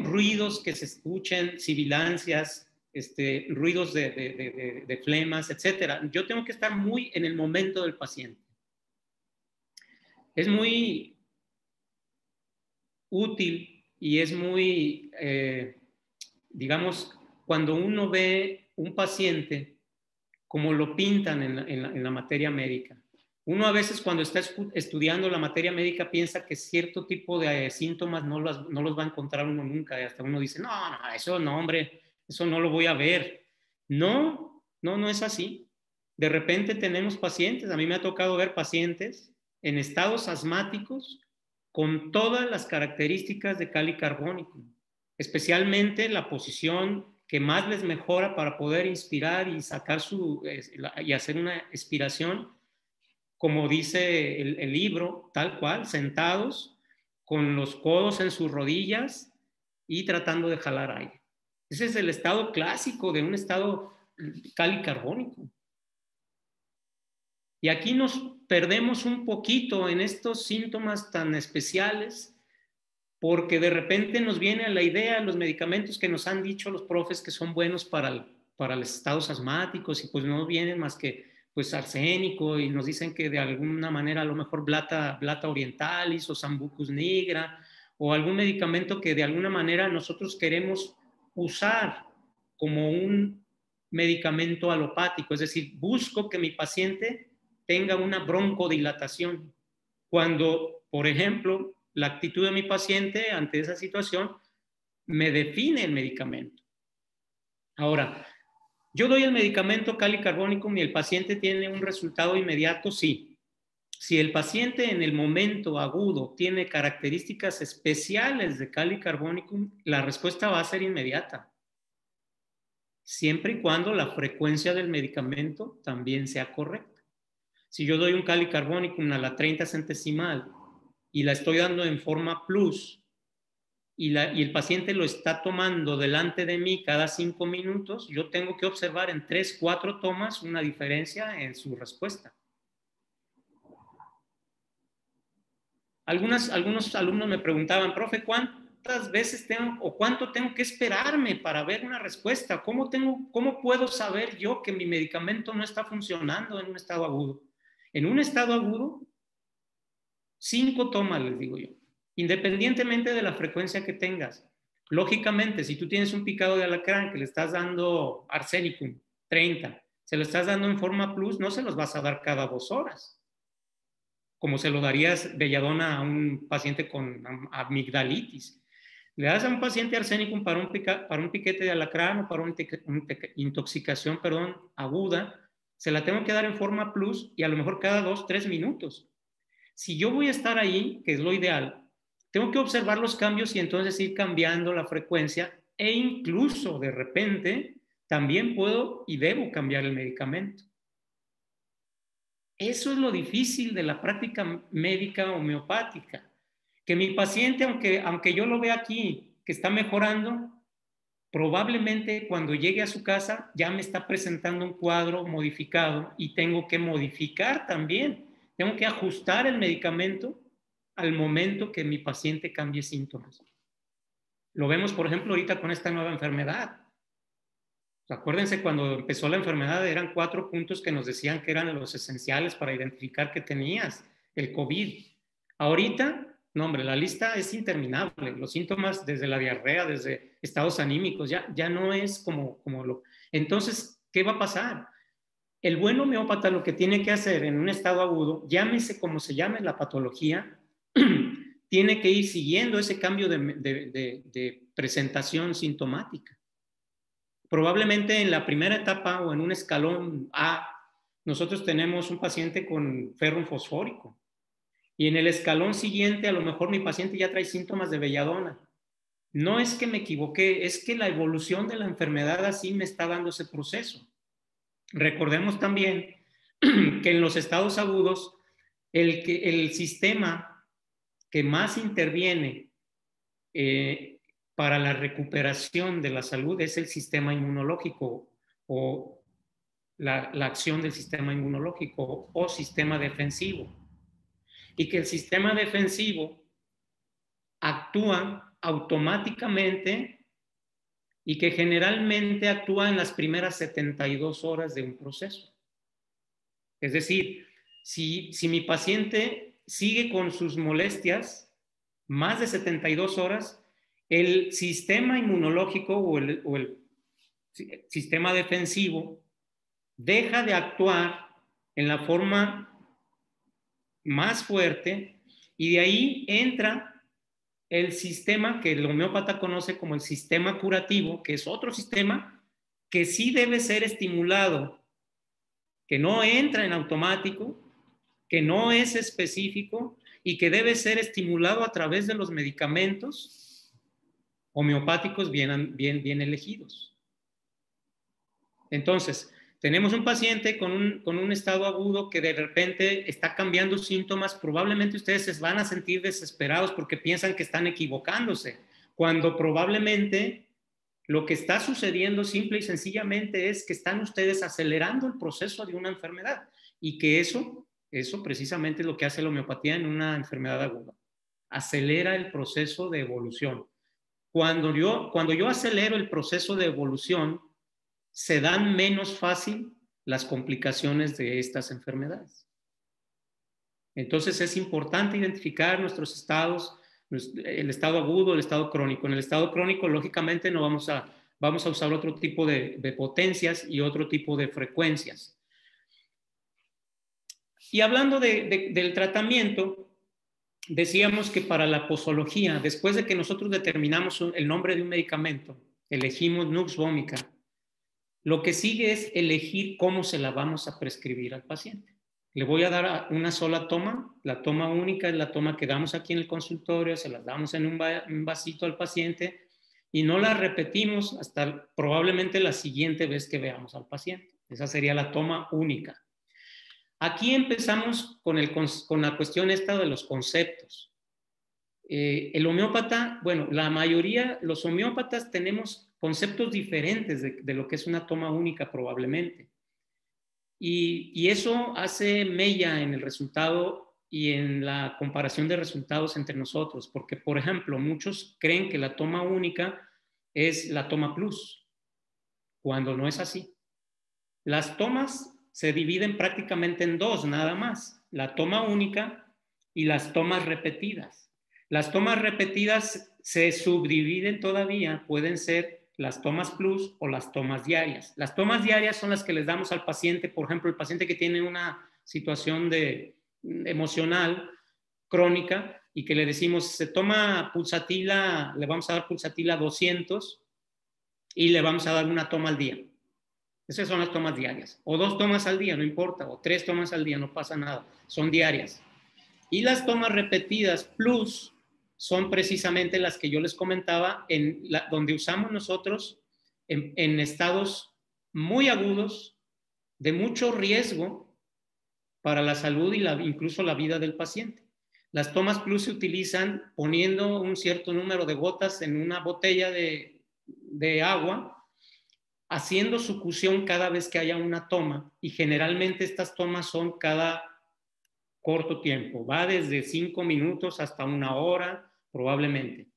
Ruidos que se escuchen, sibilancias, ruidos de flemas, etc. Yo tengo que estar muy en el momento del paciente. Es muy útil y es muy, digamos, cuando uno ve un paciente como lo pintan en la materia médica. Uno a veces cuando está estudiando la materia médica piensa que cierto tipo de síntomas no los va a encontrar uno nunca. Y hasta uno dice, no, eso no, hombre, eso no lo voy a ver. No es así. De repente tenemos pacientes, a mí me ha tocado ver pacientes en estados asmáticos con todas las características de Kali carbónico, especialmente la posición que más les mejora para poder inspirar y sacar y hacer una expiración, como dice el libro, tal cual, sentados, con los codos en sus rodillas y tratando de jalar aire. Ese es el estado clásico de un estado Kali carbónico. Y aquí nos perdemos un poquito en estos síntomas tan especiales, porque de repente nos viene a la idea los medicamentos que nos han dicho los profes que son buenos para los estados asmáticos, y pues no vienen más que pues arsénico, y nos dicen que de alguna manera a lo mejor Blata orientalis o Sambucus nigra, o algún medicamento que de alguna manera nosotros queremos usar como un medicamento alopático, es decir, busco que mi paciente tenga una broncodilatación, cuando, por ejemplo, la actitud de mi paciente ante esa situación me define el medicamento. Ahora, yo doy el medicamento Kali carbónico y el paciente tiene un resultado inmediato, sí. Si el paciente en el momento agudo tiene características especiales de Kali carbónico, la respuesta va a ser inmediata, siempre y cuando la frecuencia del medicamento también sea correcta. Si yo doy un Kali carbónico a la 30 centesimal y la estoy dando en forma plus, y el paciente lo está tomando delante de mí cada 5 minutos, yo tengo que observar en 3, 4 tomas una diferencia en su respuesta. Algunos alumnos me preguntaban, profe, ¿cuántas veces cuánto tengo que esperarme para ver una respuesta? ¿Cómo puedo saber yo que mi medicamento no está funcionando en un estado agudo? En un estado agudo, 5 tomas, les digo yo, independientemente de la frecuencia que tengas. Lógicamente, si tú tienes un picado de alacrán que le estás dando arsenicum 30, se lo estás dando en forma plus, no se los vas a dar cada 2 horas, como se lo darías belladona a un paciente con amigdalitis. Le das a un paciente arsenicum para un piquete de alacrán o para una intoxicación, aguda, se la tengo que dar en forma plus y a lo mejor cada 2, 3 minutos. Si yo voy a estar ahí, que es lo ideal, tengo que observar los cambios y entonces ir cambiando la frecuencia, e incluso de repente también puedo y debo cambiar el medicamento. Eso es lo difícil de la práctica médica homeopática, que mi paciente, aunque yo lo vea aquí, que está mejorando, probablemente cuando llegue a su casa ya me está presentando un cuadro modificado y tengo que modificar también. Tengo que ajustar el medicamento al momento que mi paciente cambie síntomas. Lo vemos, por ejemplo, ahorita con esta nueva enfermedad. Acuérdense, cuando empezó la enfermedad eran 4 puntos que nos decían que eran los esenciales para identificar que tenías el COVID. Ahorita, no, hombre, la lista es interminable. Los síntomas, desde la diarrea, desde estados anímicos, ya no es como lo... Entonces, ¿qué va a pasar? El buen homeópata lo que tiene que hacer en un estado agudo, llámese como se llame la patología, tiene que ir siguiendo ese cambio de presentación sintomática. Probablemente en la primera etapa o en un escalón A nosotros tenemos un paciente con ferro fosfórico. Y en el escalón siguiente, a lo mejor mi paciente ya trae síntomas de belladona. No es que me equivoqué, es que la evolución de la enfermedad así me está dando ese proceso. Recordemos también que en los estados agudos, el sistema que más interviene para la recuperación de la salud es el sistema inmunológico o la acción del sistema inmunológico o sistema defensivo. Y que el sistema defensivo actúa automáticamente y que generalmente actúa en las primeras 72 horas de un proceso. Es decir, si mi paciente sigue con sus molestias más de 72 horas, el sistema inmunológico o el sistema defensivo deja de actuar en la forma más fuerte y de ahí entra el sistema que el homeópata conoce como el sistema curativo, que es otro sistema que sí debe ser estimulado, que no entra en automático, que no es específico y que debe ser estimulado a través de los medicamentos homeopáticos bien elegidos. Entonces, tenemos un paciente con un estado agudo que de repente está cambiando síntomas. Probablemente ustedes se van a sentir desesperados porque piensan que están equivocándose, cuando probablemente lo que está sucediendo simple y sencillamente es que están ustedes acelerando el proceso de una enfermedad y que eso precisamente es lo que hace la homeopatía en una enfermedad aguda. Acelera el proceso de evolución. Cuando yo acelero el proceso de evolución, se dan menos fácil las complicaciones de estas enfermedades. Entonces es importante identificar nuestros estados, el estado agudo, el estado crónico. En el estado crónico, lógicamente, no vamos a usar otro tipo de potencias y otro tipo de frecuencias. Y hablando del tratamiento, decíamos que para la posología, después de que nosotros determinamos el nombre de un medicamento, elegimos Nux vomica, lo que sigue es elegir cómo se la vamos a prescribir al paciente. Le voy a dar una sola toma. La toma única es la toma que damos aquí en el consultorio, se las damos en un vasito al paciente y no la repetimos hasta probablemente la siguiente vez que veamos al paciente. Esa sería la toma única. Aquí empezamos con la cuestión esta de los conceptos. El homeópata, bueno, la mayoría, los homeópatas tenemos conceptos diferentes de lo que es una toma única probablemente. Y eso hace mella en el resultado y en la comparación de resultados entre nosotros, porque, por ejemplo, muchos creen que la toma única es la toma plus, cuando no es así. Las tomas se dividen prácticamente en dos nada más, la toma única y las tomas repetidas. Las tomas repetidas se subdividen todavía, pueden ser las tomas plus o las tomas diarias. Las tomas diarias son las que les damos al paciente, por ejemplo, el paciente que tiene una situación emocional crónica y que le decimos, se toma pulsatila, le vamos a dar pulsatila 200 y le vamos a dar una toma al día. Esas son las tomas diarias. O 2 tomas al día, no importa, o 3 tomas al día, no pasa nada, son diarias. Y las tomas repetidas plus son precisamente las que yo les comentaba, donde usamos nosotros en estados muy agudos, de mucho riesgo para la salud y incluso la vida del paciente. Las tomas plus se utilizan poniendo un cierto número de gotas en una botella de agua, haciendo succión cada vez que haya una toma, y generalmente estas tomas son cada corto tiempo, va desde 5 minutos hasta 1 hora probablemente.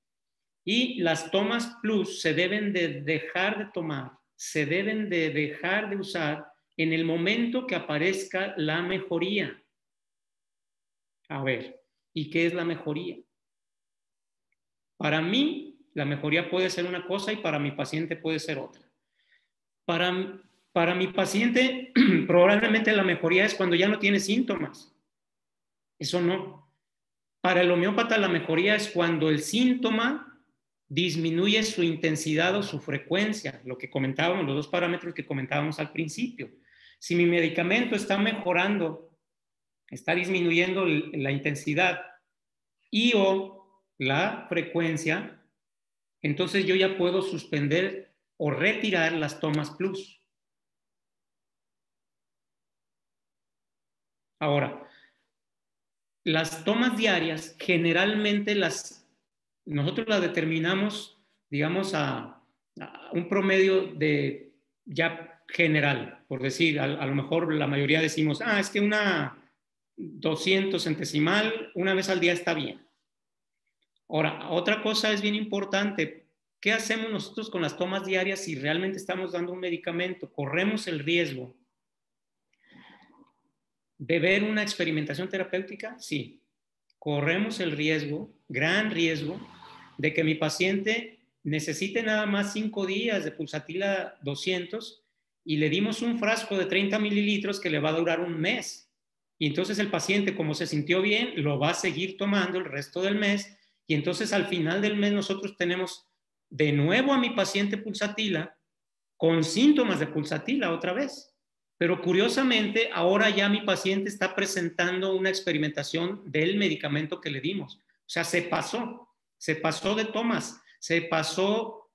Y las tomas plus se deben de dejar de tomar, se deben de dejar de usar en el momento que aparezca la mejoría. A ver, ¿y qué es la mejoría? Para mí, la mejoría puede ser una cosa y para mi paciente puede ser otra. Para mi paciente, probablemente la mejoría es cuando ya no tiene síntomas. Eso no. Para el homeópata la mejoría es cuando el síntoma disminuye su intensidad o su frecuencia, lo que comentábamos, los 2 parámetros que comentábamos al principio. Si mi medicamento está mejorando, está disminuyendo la intensidad y o la frecuencia, entonces yo ya puedo suspender o retirar las tomas plus. Ahora, las tomas diarias generalmente nosotros las determinamos, digamos, a un promedio de ya general, por decir, a lo mejor la mayoría decimos, es que una 200 centesimal una vez al día está bien. Ahora, otra cosa es bien importante. ¿Qué hacemos nosotros con las tomas diarias si realmente estamos dando un medicamento? Corremos el riesgo de ver una experimentación terapéutica, sí. Corremos el riesgo, gran riesgo, de que mi paciente necesite nada más 5 días de pulsatila 200 y le dimos un frasco de 30 mililitros que le va a durar un mes. Y entonces el paciente, como se sintió bien, lo va a seguir tomando el resto del mes y entonces al final del mes nosotros tenemos de nuevo a mi paciente pulsatila con síntomas de pulsatila otra vez. Pero curiosamente, ahora ya mi paciente está presentando una experimentación del medicamento que le dimos. O sea, se pasó de tomas, se pasó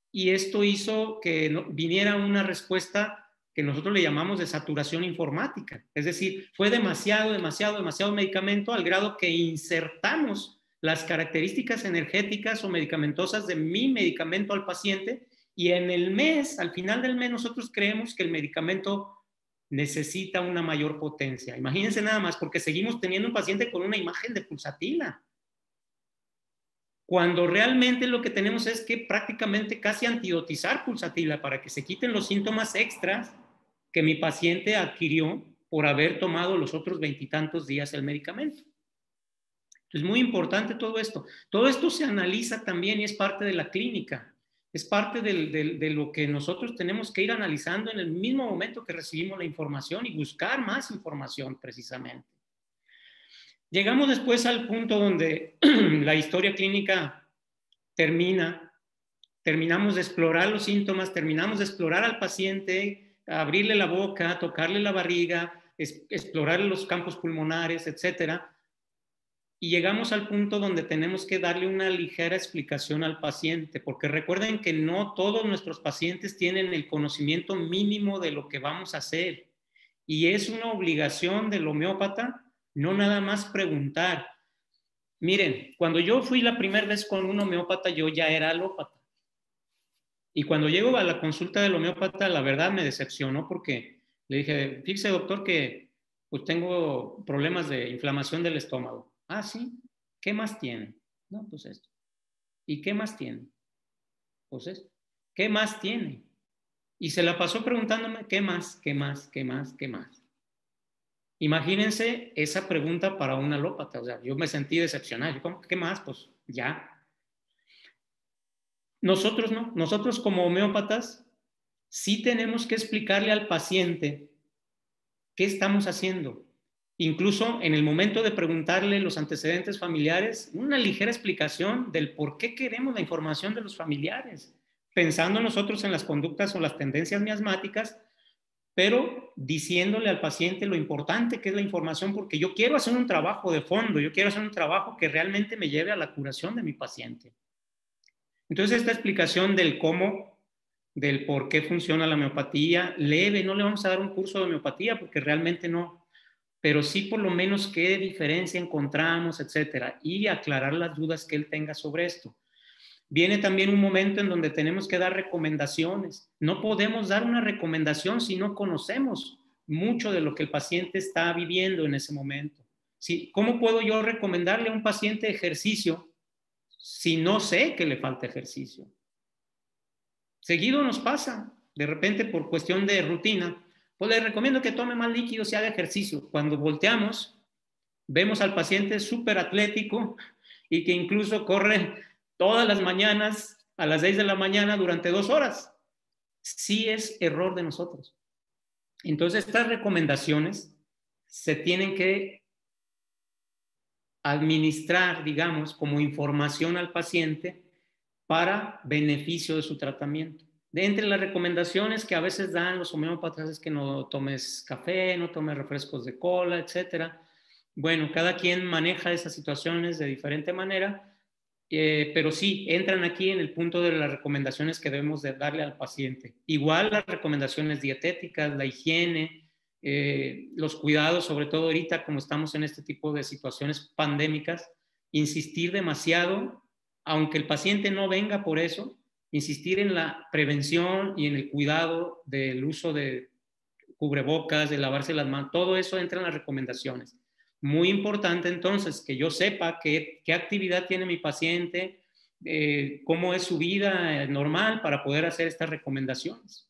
y esto hizo que viniera una respuesta que nosotros le llamamos de saturación informática. Es decir, fue demasiado medicamento al grado que insertamos las características energéticas o medicamentosas de mi medicamento al paciente y en el mes, al final del mes, nosotros creemos que el medicamento necesita una mayor potencia. Imagínense nada más, porque seguimos teniendo un paciente con una imagen de pulsatila. Cuando realmente lo que tenemos es que prácticamente casi antidotizar pulsatila para que se quiten los síntomas extras que mi paciente adquirió por haber tomado los otros 20 y tantos días el medicamento. Es muy importante todo esto. Todo esto se analiza también y es parte de la clínica. Es parte de lo que nosotros tenemos que ir analizando en el mismo momento que recibimos la información y buscar más información precisamente. Llegamos después al punto donde la historia clínica terminamos de explorar los síntomas, terminamos de explorar al paciente, abrirle la boca, tocarle la barriga, explorar los campos pulmonares, etcétera. Y llegamos al punto donde tenemos que darle una ligera explicación al paciente, porque recuerden que no todos nuestros pacientes tienen el conocimiento mínimo de lo que vamos a hacer. Y es una obligación del homeópata no nada más preguntar. Miren, cuando yo fui la primera vez con un homeópata, yo ya era alópata. Y cuando llego a la consulta del homeópata, la verdad me decepcionó porque le dije, fíjese doctor que pues tengo problemas de inflamación del estómago. Ah, sí. ¿Qué más tiene? No, pues esto. ¿Y qué más tiene? Pues esto. ¿Qué más tiene? Y se la pasó preguntándome, ¿qué más? ¿Qué más? ¿Qué más? ¿Qué más? Imagínense esa pregunta para un alópata. O sea, yo me sentí decepcionado. ¿Cómo? ¿Qué más? Pues ya. Nosotros no. Nosotros como homeópatas sí tenemos que explicarle al paciente qué estamos haciendo. Incluso en el momento de preguntarle los antecedentes familiares, una ligera explicación del por qué queremos la información de los familiares, pensando nosotros en las conductas o las tendencias miasmáticas, pero diciéndole al paciente lo importante que es la información, porque yo quiero hacer un trabajo de fondo, yo quiero hacer un trabajo que realmente me lleve a la curación de mi paciente. Entonces, esta explicación del cómo, del por qué funciona la homeopatía, leve, no le vamos a dar un curso de homeopatía porque realmente no, pero sí por lo menos qué diferencia encontramos, etcétera, y aclarar las dudas que él tenga sobre esto. Viene también un momento en donde tenemos que dar recomendaciones. No podemos dar una recomendación si no conocemos mucho de lo que el paciente está viviendo en ese momento. ¿Sí? ¿Cómo puedo yo recomendarle a un paciente ejercicio si no sé que le falta ejercicio? Seguido nos pasa, de repente por cuestión de rutina, pues le recomiendo que tome más líquidos y haga ejercicio. Cuando volteamos, vemos al paciente súper atlético y que incluso corre todas las mañanas a las 6 de la mañana durante 2 horas. Sí es error de nosotros. Entonces, estas recomendaciones se tienen que administrar, digamos, como información al paciente para beneficio de su tratamiento. De entre las recomendaciones que a veces dan los homeópatas es que no tomes café, no tomes refrescos de cola, etcétera. Bueno, cada quien maneja esas situaciones de diferente manera, pero sí, entran aquí en el punto de las recomendaciones que debemos de darle al paciente. Igual las recomendaciones dietéticas, la higiene, los cuidados, sobre todo ahorita como estamos en este tipo de situaciones pandémicas, insistir demasiado, aunque el paciente no venga por eso, insistir en la prevención y en el cuidado del uso de cubrebocas, de lavarse las manos, todo eso entra en las recomendaciones. Muy importante entonces que yo sepa qué actividad tiene mi paciente, cómo es su vida normal para poder hacer estas recomendaciones.